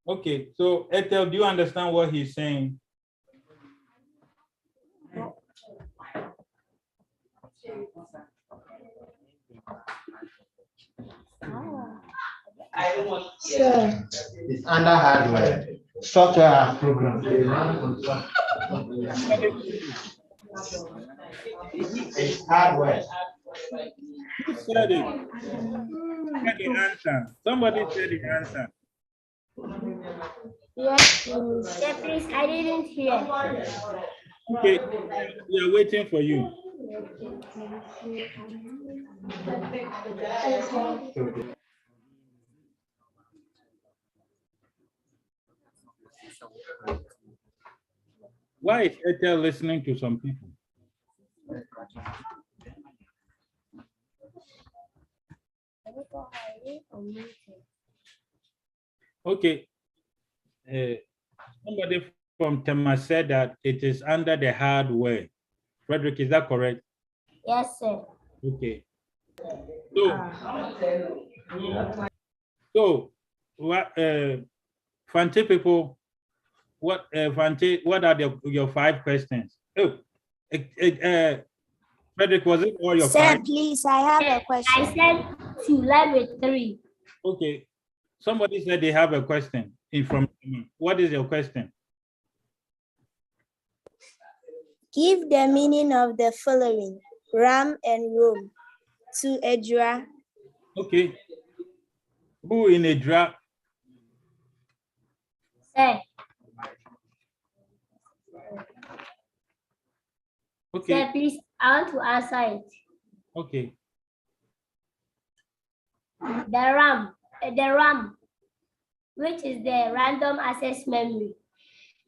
Okay, so Ethel, do you understand what he's saying? Sure. It's under hardware. Software program. It's hardware. Who said it? Said the answer. Somebody said the answer. Yes, please, I didn't hear. Okay, we are waiting for you. Why is Ethel listening to some people? Okay. Somebody from Tema said that it is under the hardware. Frederick, is that correct? Yes, sir. Okay. So what Fante people, what Fante, what are your 5 questions? Oh, Frederick, was it all your Sir, 5? please, I have a question. I said 2, left with 3. Okay. Somebody said they have a question from Tema. What is your question? Give the meaning of the following: Ram and Rome to Edra. Okay. Who in Edra? Sir. Okay. Sir, please, I want to answer it. Okay. The RAM, which is the random access memory.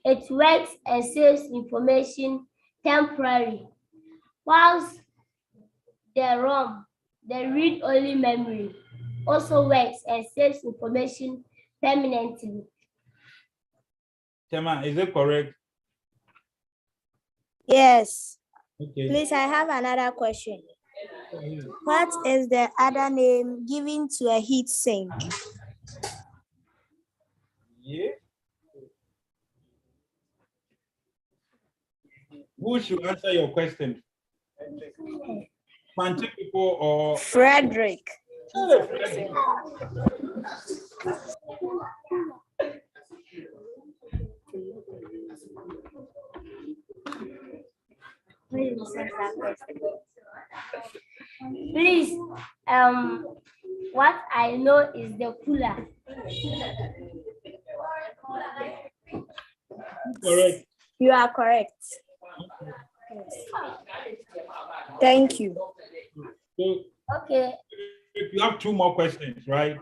It works and saves information temporarily, whilst the ROM, the read-only memory, also works and saves information permanently. Tema, is it correct? Yes. Okay. Please, I have another question. What is the other name given to a heat sink? Yeah. Who should answer your question? Fante people or Frederick? Oh, Frederick. Please, what I know is the cooler. Correct. You are correct. Thank you. So, okay. You have 2 more questions, right?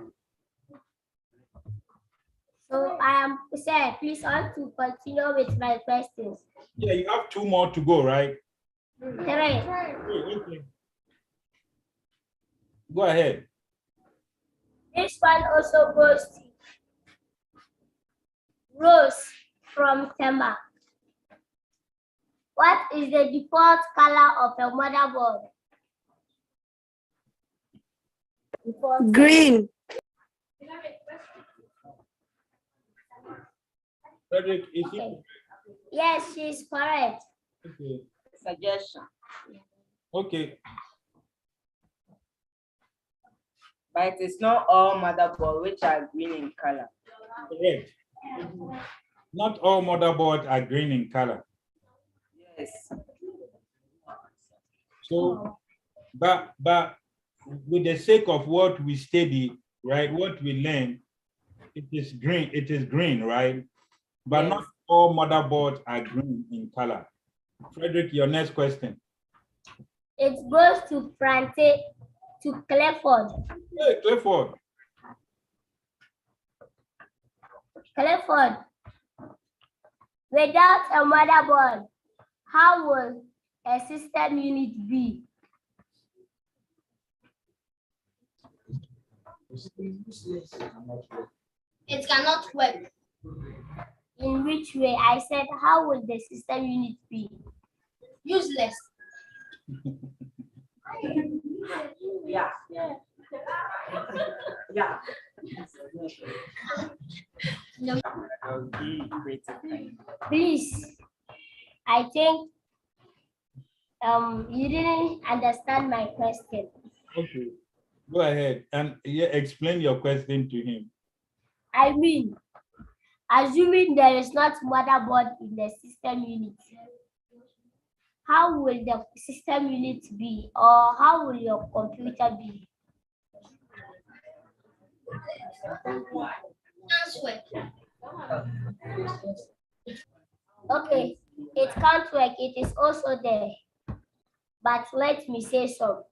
So I am, sir, please want to continue with my questions. Yeah, you have 2 more to go, right? 3. Okay. Go ahead. This one also goes to Rose from Tema. What is the default color of a motherboard? Green. Frederick, is Okay. Yes, she's correct. Okay. Suggestion. Okay. But it is not all motherboard which are green in color. Correct. Not all motherboards are green in color. Yes. So, but with the sake of what we study, right? What we learn, it is green, right? But Yes. not all motherboards are green in color. Frederick, your next question. It goes to Clifford. Hey, Clifford. Clifford. Without a motherboard, how will a system unit be? It cannot work. In which way? I said, how will the system unit be? Useless. Yeah. Yeah. Please, I think you didn't understand my question. Okay, go ahead and explain your question to him. I mean, assuming there is not motherboard in the system unit, how will the system unit be, or how will your computer be? Okay, it can't work. It is also there. But let me say so.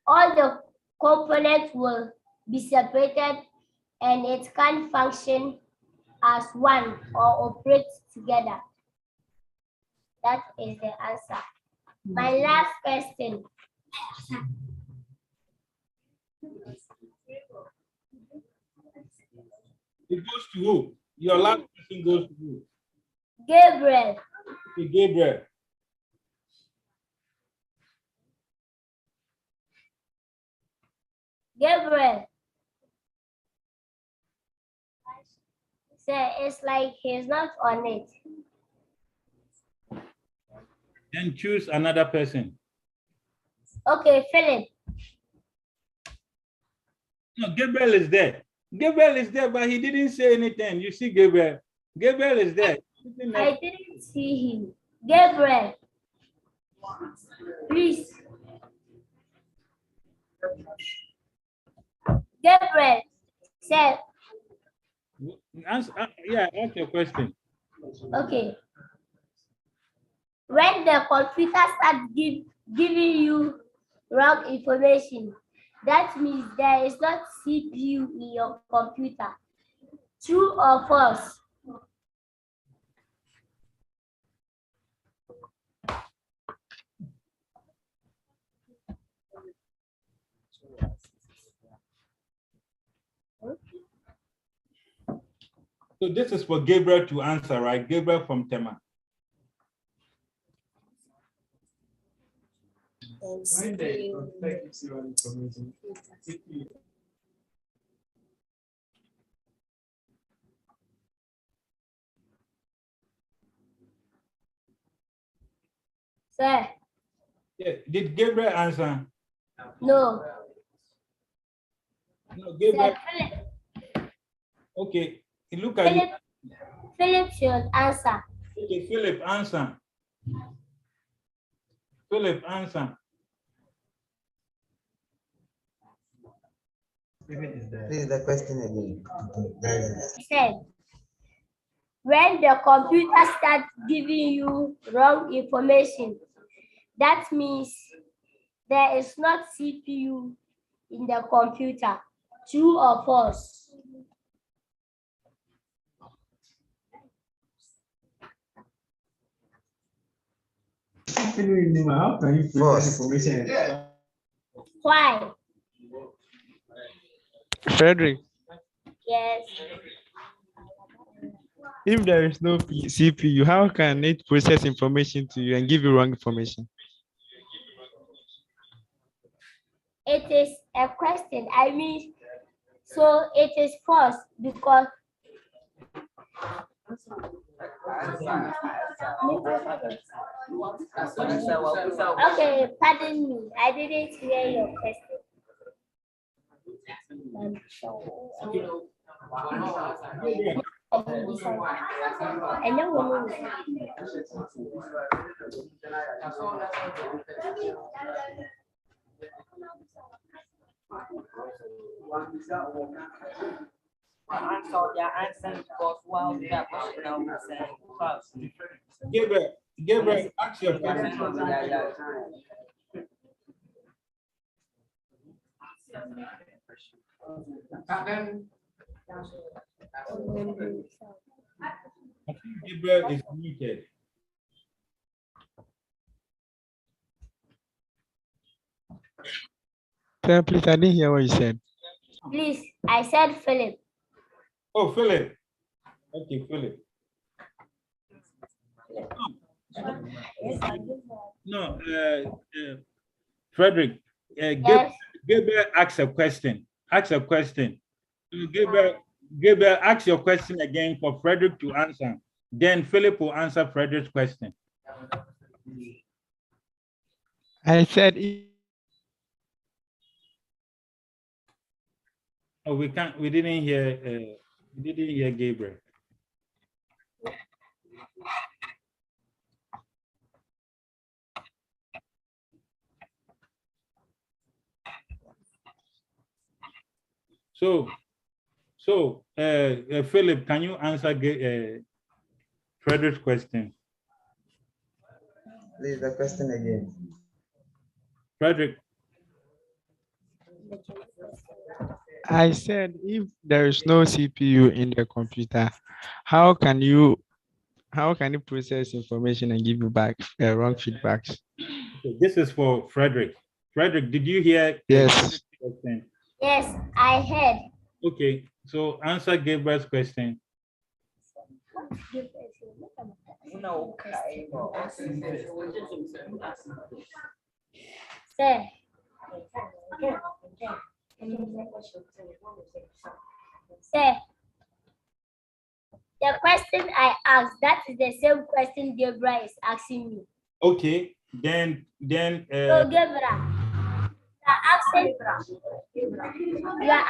All the components will be separated and it can function as one or operate together. That is the answer. My last question. It goes to who? Your last question goes to who? Gabriel. Okay, Gabriel. Gabriel. So it's like he's not on it. Then choose another person. Okay, Philip. No, Gabriel is there. Gabriel is there, but he didn't say anything. You see, Gabriel. Gabriel is there. I didn't see him. Gabriel. Please. Gabriel. Sir. Answer, ask your question. Okay. When the computer starts giving you wrong information, that means there is not CPU in your computer. True or false? So this is for Gabriel to answer, right? Gabriel from Tema. Sir. Yeah. Did Gabriel answer? No. No, Gabriel. Sir, Okay. Look at Philip. Philip should answer. Okay, Philip, answer. Philip, answer. Please, the question again. He said, when the computer starts giving you wrong information, that means there is not CPU in the computer. True or false? How can you Why? Frederick, Yes. if there is no CPU, how can it process information to you and give you wrong information? It is a question. I mean, so it is false because okay, pardon me. I didn't hear your question. I know. Gabriel, ask your question. Gabriel is muted. Please, I didn't hear what you said. Please, I said Philip. Oh, Philip. Okay, Philip. No, Frederick. Gabriel asked a question. Ask a question. Gabriel, ask your question again for Frederick to answer. Then Philip will answer Frederick's question. I said. Oh, we can't. We didn't hear. We didn't hear Gabriel. So, Philip, can you answer Frederick's question? Please, the question again. Frederick. I said, if there is no CPU in the computer, how can it process information and give you back wrong feedbacks? Okay, this is for Frederick. Frederick, did you hear? Yes. Yes, I heard. Okay, so answer Gabriel's question. Sir. Sir, the question I asked, that is the same question Gabriel is asking me. Okay, then. So Gabriel, you are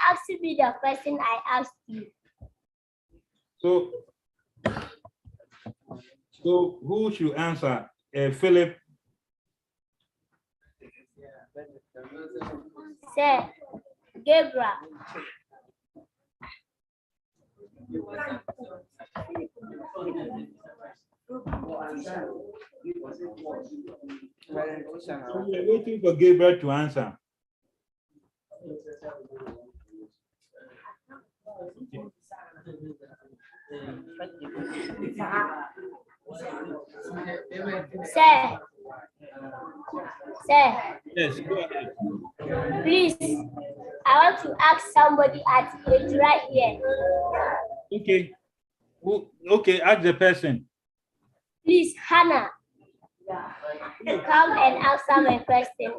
asking me the question I asked you. So who should answer? Philip. Sir, Gabriel. We're waiting for Gabriel to answer. Sir. Yes, go ahead. Please, I want to ask somebody at it right here. Okay. Okay, ask the person. Please, Hannah. Come and answer my question.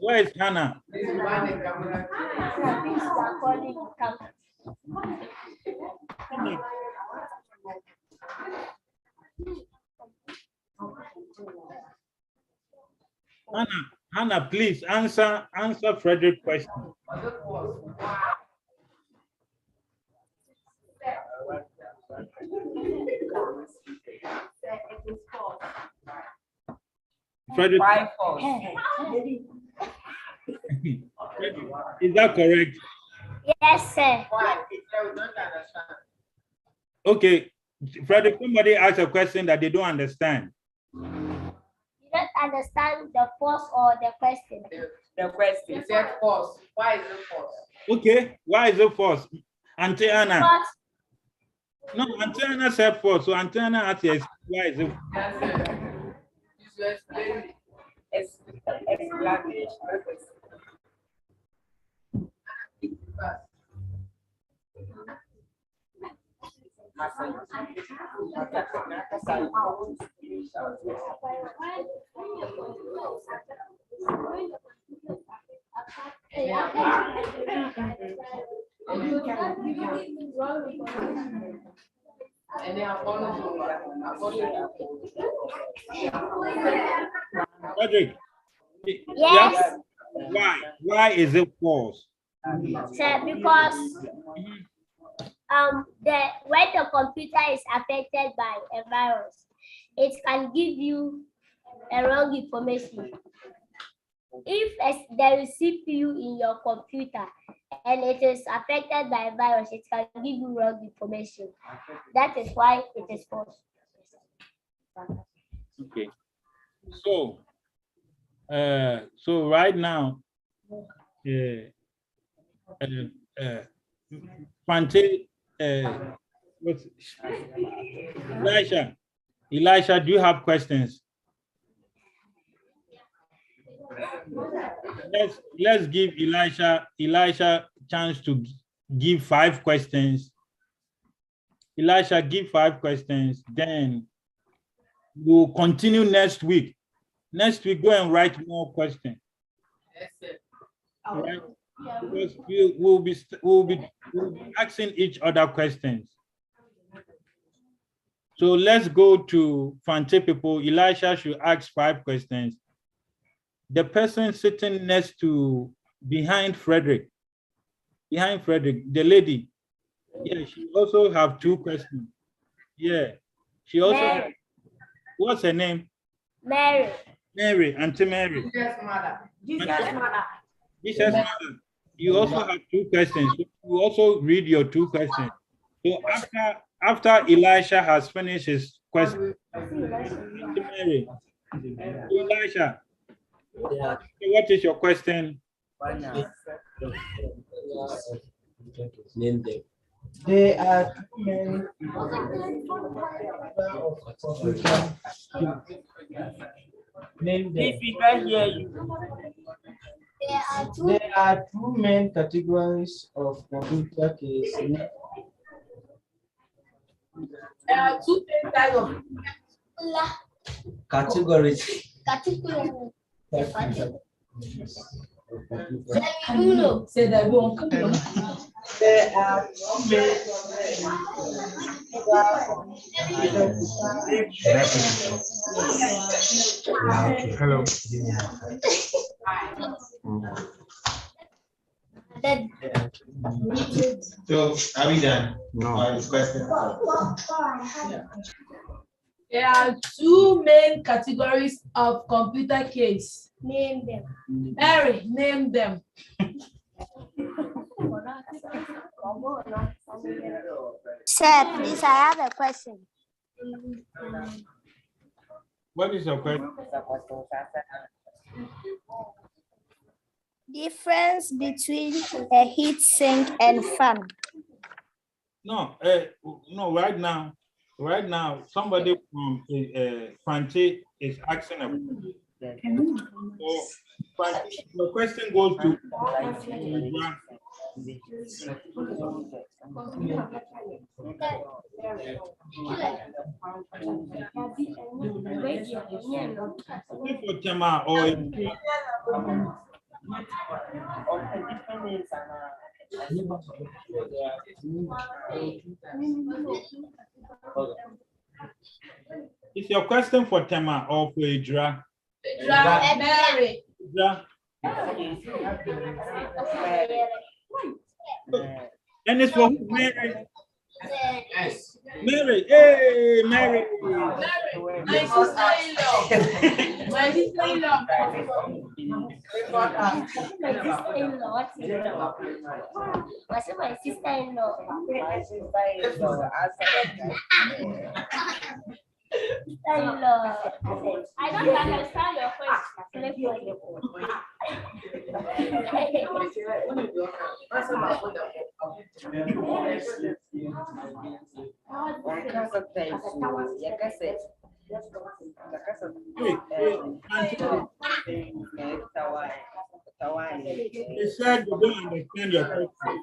Where is Hannah? Please, you are calling to come. Hannah, please answer Frederick's question. Frederick, is that correct? Yes, sir. Okay, Frederick, somebody asked a question that they don't understand. You don't understand the force or the question? The question. He said false. Why is it false? Okay, why is it false? Auntie Anna. No, Auntie Anna said false. So Auntie Anna asked, yes, why is it? Frederick, Yes. why is it false? Sir, because when the computer is affected by a virus, it can give you a wrong information. If there is CPU in your computer and it is affected by a virus, it can give you wrong information. That is why it is false. Okay. So right now, Fante, Elisha, do you have questions? Let's give Elisha chance to give 5 questions. Elisha, give 5 questions, then we'll continue next week. Next week, go and write more questions. Right? Because we'll be asking each other questions. So let's go to Fante people. Elisha should ask 5 questions. The person sitting next to behind Frederick, the lady, yeah, she also have 2 questions. Yeah, she also Mary. What's her name? Mary. Mary, Auntie Mary. Jesus mother. Jesus mother. You also have 2 questions. So you also read your 2 questions. So after Elisha has finished his question, Auntie Mary, Elisha, what is your question? Name them. They are too many. Name them. If we can hear you. There are 2 main categories of computer cases. There are 2 main types of Categories. Say that we won't come. There are 2 main. Hello. So, are we done? No. There are 2 main categories of computer case. Name them. Mary, name them. Sir, please, I have a question. What is your question? Difference between a heat sink and fan. No, right now, somebody from Fante is asking a question. So, Fante, the question goes to for Tema or is your question for Tema or for Idra? Mary. Idra? And it's for Mary. Yes. Mary, hey, Mary. My sister-in-law. My sister-in-law. What's my sister-in-law? Sister-in-law. I don't understand your question. He said you don't understand your question.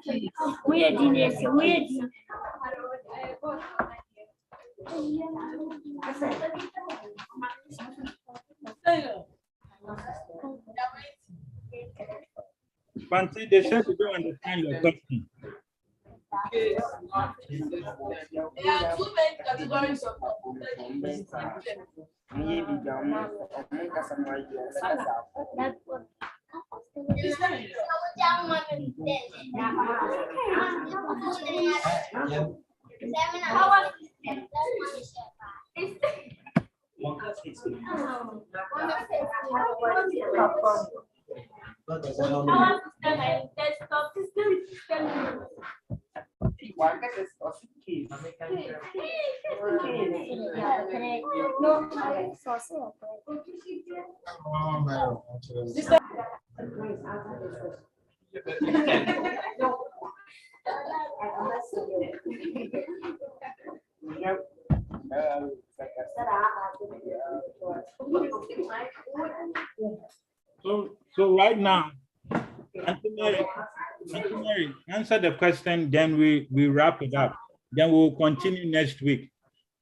Fancy, they said you don't understand your question. There are too many categories of So right now, Auntie Mary, answer the question, then we wrap it up. Then we'll continue next week.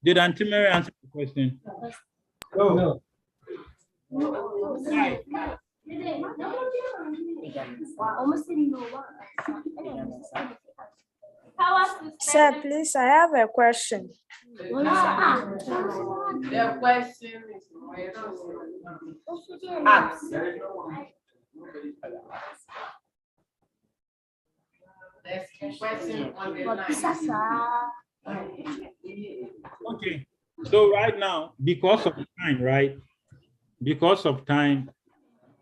Did Auntie Mary answer the question? No. Sir, please, I have a question. The question is question on the line. Okay. So right now, because of time, right? Because of time,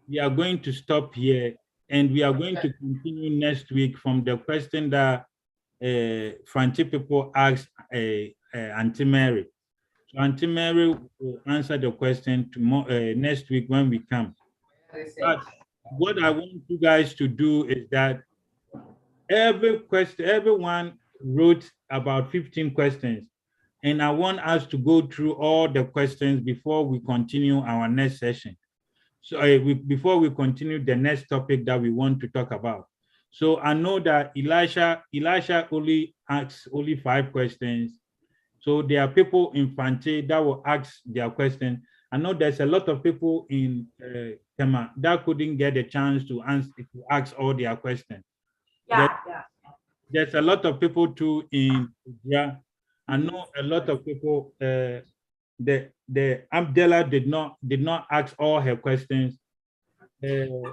we are going to stop here, and we are going to continue next week from the question that Fanti people asked Auntie Mary. So Auntie Mary will answer the question tomorrow, next week when we come. But what I want you guys to do is that everyone wrote about 15 questions, and I want us to go through all the questions before we continue our next session. So before we continue the next topic that we want to talk about. So I know that Elisha only asks 5 questions. So there are people in Fante that will ask their question. I know there's a lot of people in Tema that couldn't get a chance to ask all their questions. There's a lot of people too in India. I know a lot of people. The Abdella did not ask all her questions, and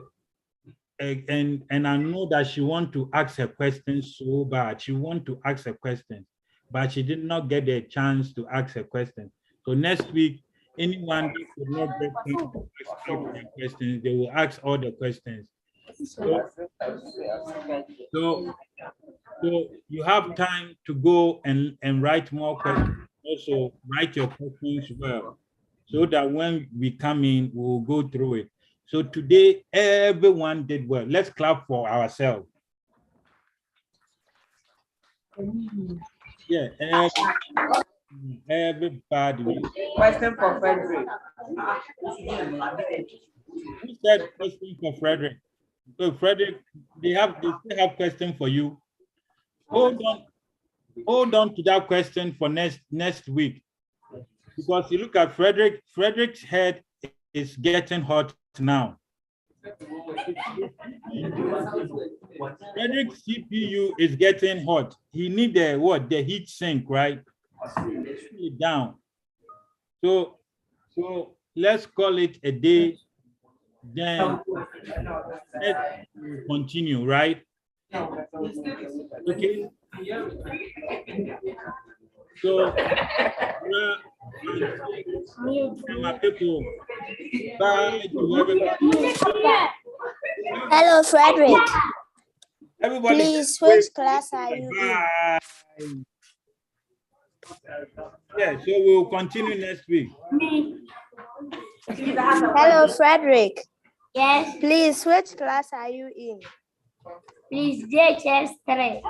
I know that she want to ask her questions so bad. She want to ask her questions, but she did not get a chance to ask her questions. So next week, anyone that could not get to ask all their questions, they will ask all the questions. So you have time to go and write more questions. Also write your questions well, so that when we come in, we'll go through it. So today, everyone did well. Let's clap for ourselves. Yeah, everybody. Question for Frederick. Who said question for Frederick? So Frederick, they still have question for you. Hold on to that question for next week, because you look at Frederick's head is getting hot now. Frederick's CPU is getting hot. He need the heat sink, right? Down. So let's call it a day. Then let's continue, right? Okay. So my people, bye to everybody. Hello, Frederick. Everybody, please, which class are you in? Yeah, so we'll continue next week. Hello, Frederick. Yes. Please, which class are you in? Please, JHS 3.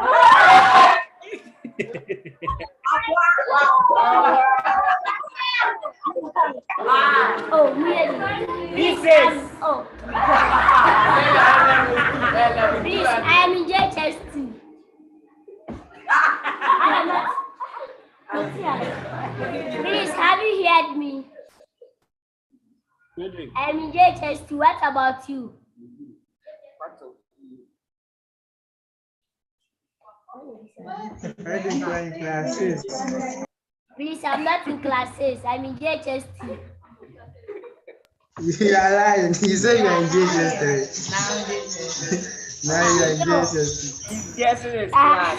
Oh, really? Please, please, I am in JHS 2. Please, have you heard me? I'm in JHS2. What about you? Frederick, you are in classes. Please, I'm not in classes. I'm in JHS2. You are lying. You say you are in JHS3. Now you are in JHS2. Yes, it is class.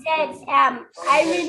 Said, I mean,